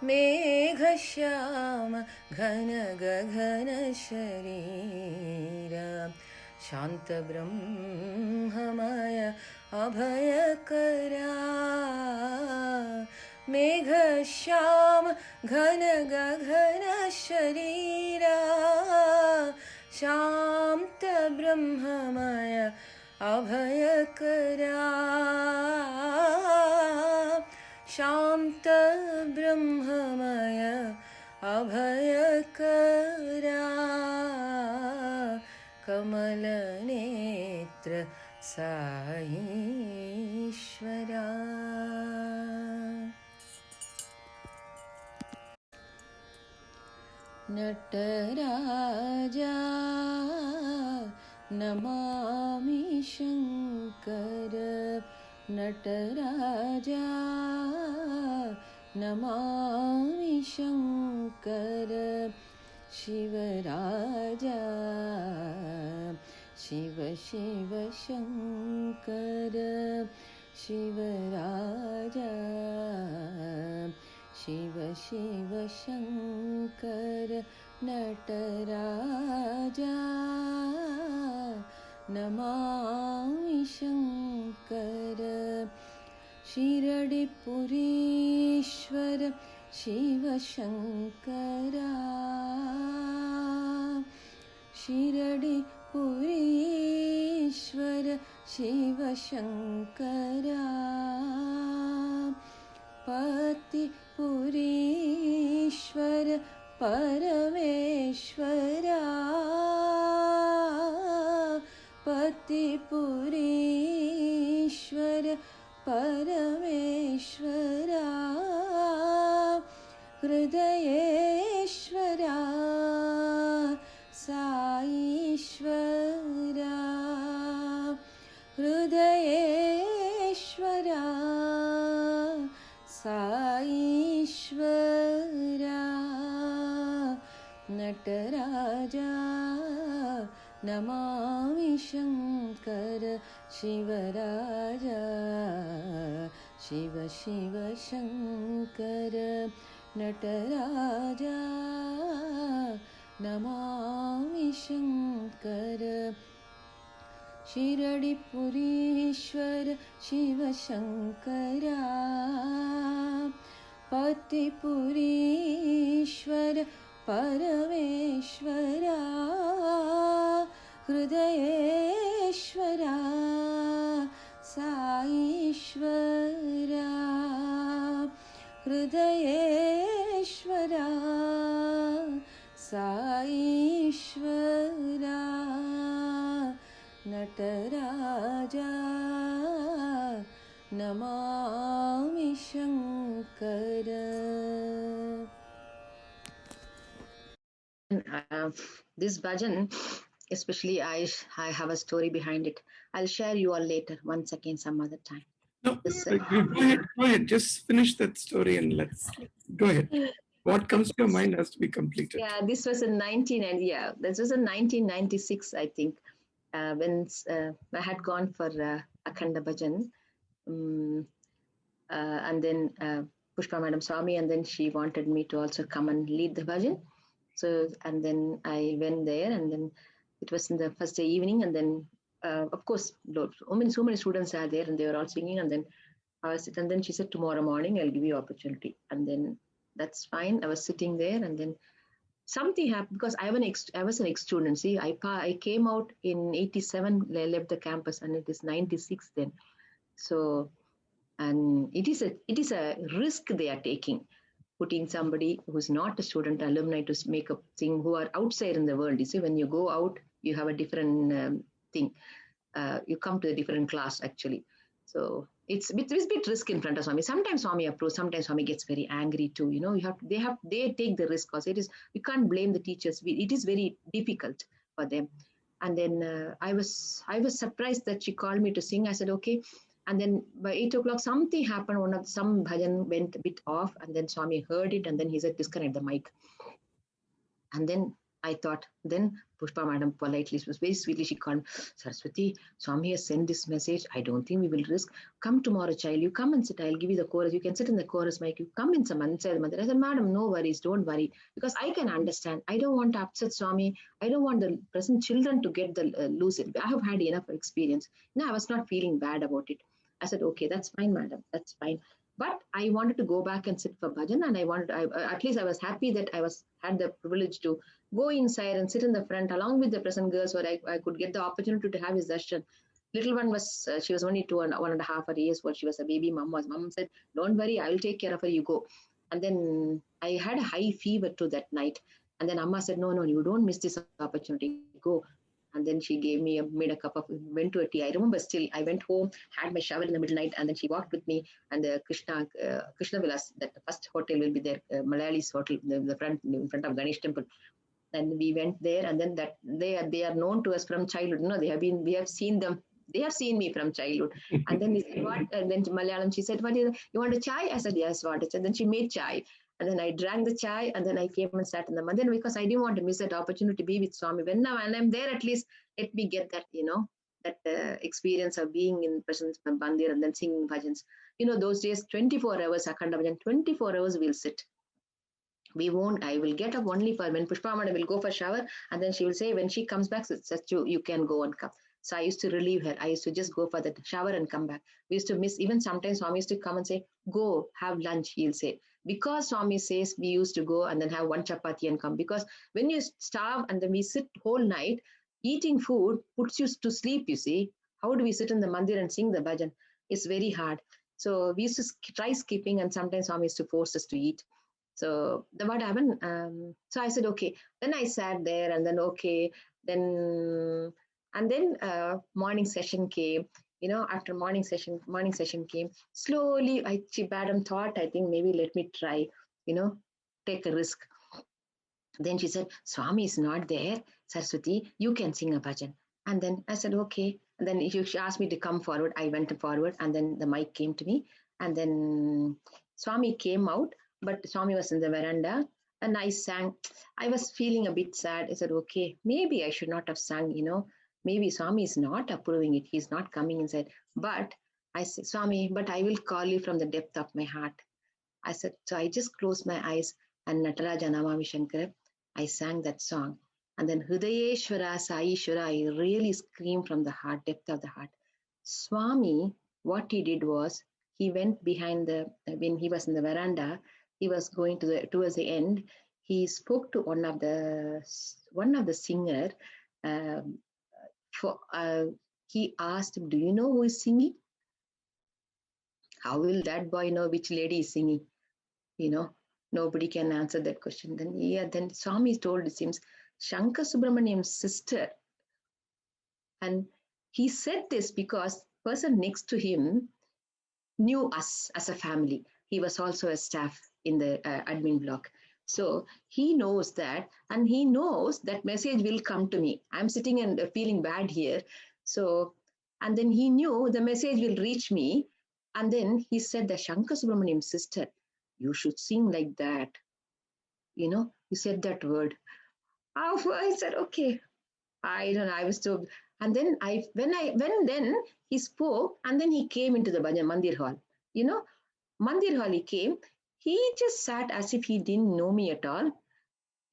[SPEAKER 5] Meghashyama Ghana Gaghana Sharira, Shanta Brahmamaya Abhayakara, Meghshyam घन गगन शरीरा शांत ब्रह्ममय अभयकरा शांत ब्रह्ममय अभयकरा कमलनेत्र साईश्वरा नटराजा नमामि शंकर नटराजा नमामि शंकर शिवराजा शिव शिव शंकर शिवराजा शिव शिव शंकर नटराजा नमामि शंकर शिरडिपुरीश्वर शिव शंकरा शिरडिपुरीश्वर शिव शंकरा पतिपुरीश्वर परमेश्वरा पतिपुरीश्वर परमेश्वरा हृदयेश्वरा साईश्वरा हृदयेश्वरा साईश्वरा नटराजा नमामि शंकर शिवराजा शिव शिव शंकर नटराजा नमामि शंकर शिरडिपुरीश्वर शिव शंकरा पतिपुरीश्वर परमेश्वरा हृदयेश्वरा साईश्वरा हृदयेश्वरा साईश्वरा Nataraja Namami Shankar.
[SPEAKER 2] This bhajan, especially I have a story behind it. I'll share you all later, once again, some other time.
[SPEAKER 4] No,
[SPEAKER 2] This,
[SPEAKER 4] go ahead. Just finish that story and let's go ahead. What comes to your mind has to be completed.
[SPEAKER 2] Yeah, this was in 1996, I think, when I had gone for Akhanda Bhajan. And then Pushpa Madam Swami, and then she wanted me to also come and lead the bhajan. So, and then I went there, and then it was in the first day evening, and then of course, so many students are there, and they were all singing, and then and then she said, tomorrow morning I'll give you opportunity, and then that's fine. I was sitting there, and then something happened because I was an ex-student. See, I came out in 87, left the campus, and it is 96 then. So, and it is a risk they are taking, putting somebody who's not a student, alumni, to make a thing, who are outside in the world. You see, when you go out, you have a different thing. You come to a different class, actually. So it's a bit risk in front of Swami. Sometimes Swami approves, sometimes Swami gets very angry too. You know, they take the risk, because you can't blame the teachers. It is very difficult for them. And then I was surprised that she called me to sing. I said, okay. And then by 8 o'clock, something happened. Some bhajan went a bit off, and then Swami heard it, and then he said, disconnect the mic. And then I thought, then Pushpa Madam politely, was very sweetly, she called me, Saraswati, Swami has sent this message. I don't think we will risk. Come tomorrow, child. You come and sit. I'll give you the chorus. You can sit in the chorus mic. You come inside the mandir. I said, Madam, no worries. Don't worry. Because I can understand. I don't want to upset Swami. I don't want the present children to get the lose it. I have had enough experience. No, I was not feeling bad about it. I said, okay, that's fine, madam. That's fine. But I wanted to go back and sit for bhajan, and at least I was happy that had the privilege to go inside and sit in the front along with the present girls, where I could get the opportunity to have his darshan. Little one was, she was only 1.5 years old. She was a baby. Mom said, don't worry, I will take care of her, you go. And then I had a high fever too that night. And then Amma said, no, you don't miss this opportunity, go. And then she made a cup of, went to a tea. I remember still, I went home, had my shower in the middle night, and then she walked with me, and the Krishna Vilas, that the first hotel will be there, Malayalis hotel, in front of Ganesh temple. And we went there, and then that they are known to us from childhood. No, we have seen them. They have seen me from childhood. And then he said, what? And then Malayalam, she said, you want a chai? I said, yes, what? And then she made chai. And then I drank the chai, and then I came and sat in the mandir, because I didn't want to miss that opportunity to be with Swami. When I'm there, at least let me get that, that experience of being in presence of mandir and then singing bhajans. Those days, 24 hours, Akhanda Bhajan, 24 hours we'll sit. I will get up only for when Pushpa Madam will go for shower, and then she will say, when she comes back, you can go and come. So I used to relieve her. I used to just go for the shower and come back. We used to miss, even sometimes Swami used to come and say, go, have lunch, he'll say. Because Swami says, we used to go and then have one chapati and come. Because when you starve and then we sit whole night, eating food puts you to sleep, you see. How do we sit in the mandir and sing the bhajan? It's very hard. So we used to try skipping, and sometimes Swami used to force us to eat. So what happened? So I said, okay. Then I sat there, and then, okay. Then morning session came. After morning session came. Slowly, Madam thought, I think maybe let me try, take a risk. Then she said, Swami is not there. Saraswati, you can sing a bhajan. And then I said, okay. And then she asked me to come forward. I went forward, and then the mic came to me. And then Swami came out, but Swami was in the veranda, and I sang. I was feeling a bit sad. I said, okay, maybe I should not have sung, maybe Swami is not approving it. He's not coming inside. But I said, Swami, but I will call you from the depth of my heart. I said, so I just closed my eyes, and Nataraja Namami Shankara, I sang that song. And then Hridayeshwara, Saishwara, I really screamed from the heart, depth of the heart. Swami, what he did was, he went behind when he was in the veranda, he was going towards the end, he spoke to one of the singer. He asked him, do you know who is singing? How will that boy know which lady is singing? Nobody can answer that question. Then Swami told, it seems, Shankar Subramaniam's sister. And he said this because the person next to him knew us as a family. He was also a staff in the admin block. So he knows that, and he knows that message will come to me. I'm sitting and feeling bad here. So, and then he knew the message will reach me. And then he said, the Shankar Subramaniam's sister, you should sing like that. He said that word. I said, okay. I don't know. I was so, and then when he spoke, and then he came into the Mandir hall. Mandir hall he came. He just sat as if he didn't know me at all.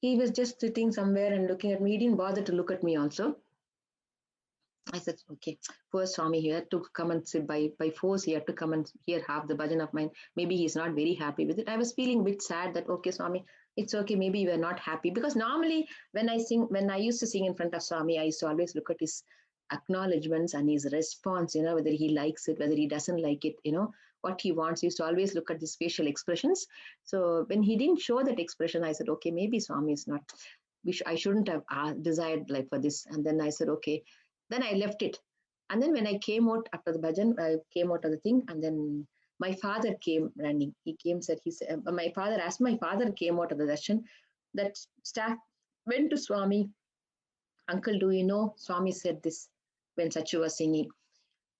[SPEAKER 2] He was just sitting somewhere and looking at me. He didn't bother to look at me also. I said, okay, poor Swami, he had to come and sit by force. He had to come and hear half the bhajan of mine. Maybe he's not very happy with it. I was feeling a bit sad that, okay, Swami, it's okay. Maybe you are not happy. Because normally when I used to sing in front of Swami, I used to always look at his acknowledgements and his response, whether he likes it, whether he doesn't like it, what he wants. I used to always look at his facial expressions. So when he didn't show that expression, I said, okay, maybe Swami is not, I shouldn't have desired like for this. And then I said, okay. Then I left it. And then when I came out after the bhajan, I came out of the thing, and then my father came running. He said, my father came out of the darshan, that staff went to Swami. Uncle, do you know, Swami said this when Sachu was singing.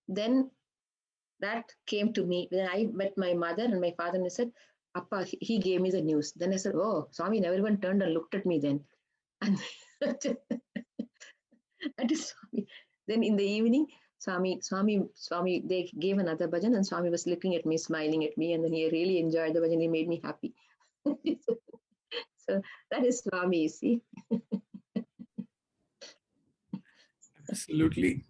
[SPEAKER 2] Then that came to me. Then I met my mother and my father, and I said, Appa, he gave me the news. Then I said, oh, Swami never even turned and looked at me then. And that is Swami. Then in the evening, Swami, they gave another bhajan, and Swami was looking at me, smiling at me, and then he really enjoyed the bhajan. He made me happy. So that is Swami, you see.
[SPEAKER 4] Absolutely.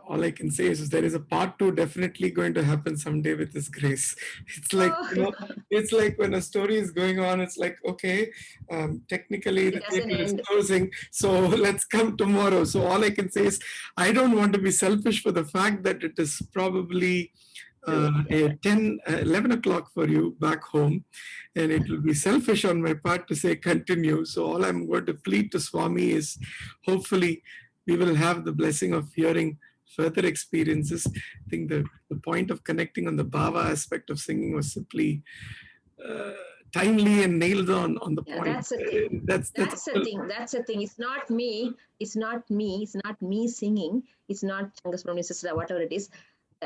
[SPEAKER 4] all I can say is there is a part 2 definitely going to happen someday with this grace. It's like, it's like when a story is going on, it's like, okay, technically the
[SPEAKER 2] It doesn't
[SPEAKER 4] theater is
[SPEAKER 2] end.
[SPEAKER 4] closing, so let's come tomorrow. So all I can say is I don't want to be selfish for the fact that it is probably 11 o'clock for you back home, and it will be selfish on my part to say continue. So all I'm going to plead to Swami is hopefully we will have the blessing of hearing further experiences. I think the point of connecting on the bhava aspect of singing was simply timely and nailed on the point.
[SPEAKER 2] That's the thing. That's the thing. That's the thing. It's not me. It's not me. It's not me singing. It's not Changas Brahmani sister, whatever it is.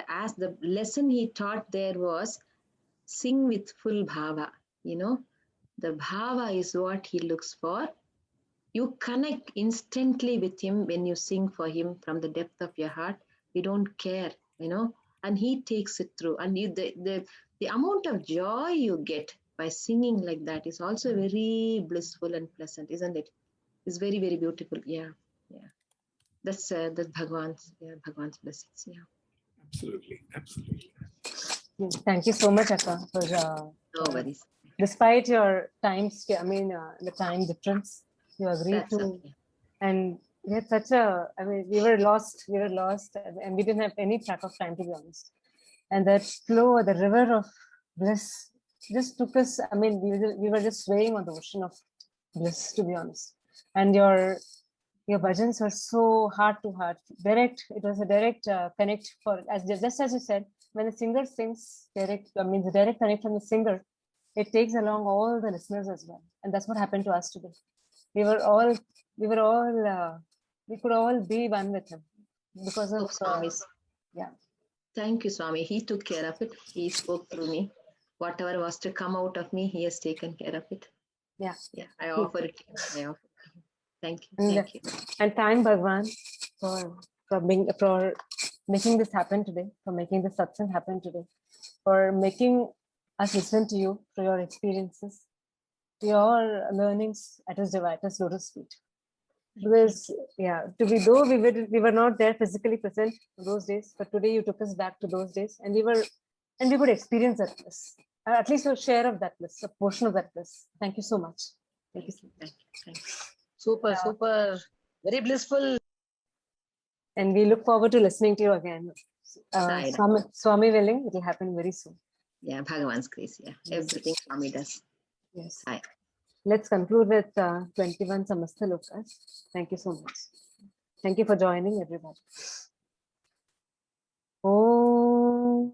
[SPEAKER 2] As the lesson he taught there was sing with full bhava. The bhava is what he looks for. You connect instantly with him when you sing for him from the depth of your heart. You don't care, and he takes it through. And the amount of joy you get by singing like that is also very blissful and pleasant, isn't it? It's very, very beautiful. Yeah. That's Bhagwan's blessings. Yeah.
[SPEAKER 4] Absolutely.
[SPEAKER 1] Thank you so much, Akka, for
[SPEAKER 2] No worries.
[SPEAKER 1] despite your time, the time difference, you agreed
[SPEAKER 2] That's
[SPEAKER 1] to,
[SPEAKER 2] okay.
[SPEAKER 1] and we had such a, we were lost, and we didn't have any track of time, to be honest. And that flow, the river of bliss, just took us. We were just swaying on the ocean of bliss, to be honest. And your bhajans were so heart to heart, direct. It was a direct connect just as you said, when the singer sings direct, the direct connect from the singer, it takes along all the listeners as well. And that's what happened to us today. We could all be one with him because of
[SPEAKER 2] Swami's.
[SPEAKER 1] yeah.
[SPEAKER 2] Thank you, Swami. He took care of it. He spoke through me. Whatever was to come out of me, he has taken care of it.
[SPEAKER 1] Yeah.
[SPEAKER 2] I offer it. Thank you.
[SPEAKER 1] And thank Bhagawan for making this happen today, for making the satsang happen today, for making us listen to you, for your experiences, your learnings at his lotus feet. Because though we were not there physically present those days, but today you took us back to those days, and we could experience that bliss, at least a share of that bliss, a portion of that bliss. Thank you so much. Thank you so much.
[SPEAKER 2] Thank you.
[SPEAKER 6] Super, very blissful.
[SPEAKER 1] And we look forward to listening to you again. Swami willing, it will happen very soon.
[SPEAKER 2] Yeah, Bhagavan's grace. Yeah, everything Swami does.
[SPEAKER 1] Yes.
[SPEAKER 2] Hi.
[SPEAKER 1] Let's conclude with 21 Samastha Lokas. Thank you so much. Thank you for joining, everybody. Om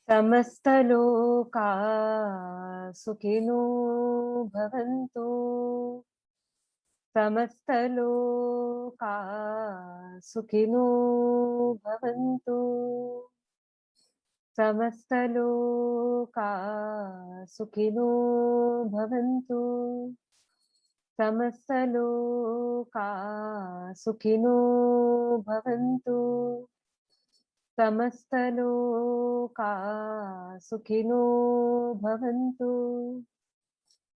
[SPEAKER 1] Samastha Loka Sukhino Bhavantu. Samastha Loka Sukhino Bhavantu. Samastha Loka Sukhino Bhavantu. Samastha Loka Sukhino Bhavantu. Samastha Loka Sukhino Bhavantu.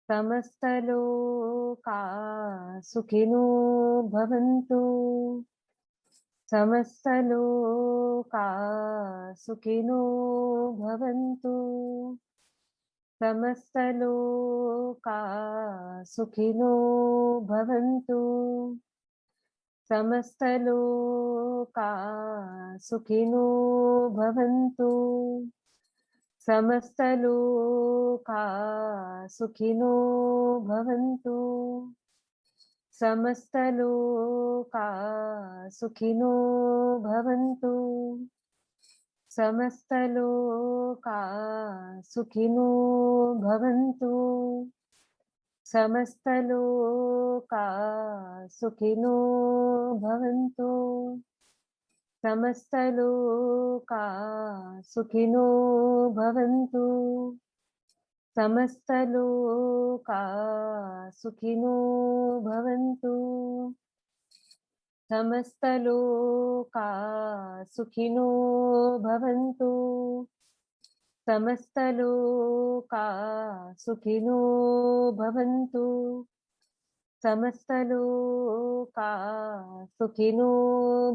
[SPEAKER 1] Samastha Loka Sukhino Bhavantu. Samastha Loka Sukhino Bhavantu. Samastha Loka Sukhino Bhavantu. Samastha Loka Sukhino Bhavantu. Samastha Loka Sukhino Bhavantu. Samastha Loka Sukhino Bhavantu. Samastha Loka Sukhino Bhavantu. Samastha Loka Sukhino Bhavantu. Samastha Loka Sukhino Bhavantu. Samastha Loka Sukhino Bhavantu. Samastha Loka Sukhino Bhavantu. Samastha Loka Sukhino Bhavantu. समस्तलोका सुखिनो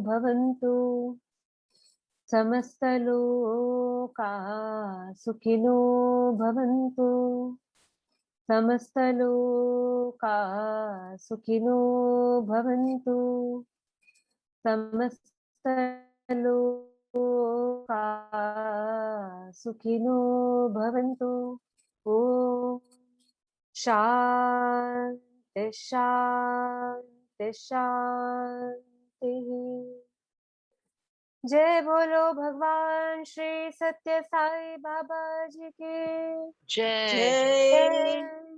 [SPEAKER 1] भवन्तु समस्तलोका सुखिनो भवन्तु समस्तलोका सुखिनो भवन्तु समस्तलोका सुखिनो भवन्तु ॐ शान्ति शान्ति शान्तिः जय बोलो भगवान श्री सत्य साई बाबा जी की
[SPEAKER 6] Jai.
[SPEAKER 1] जय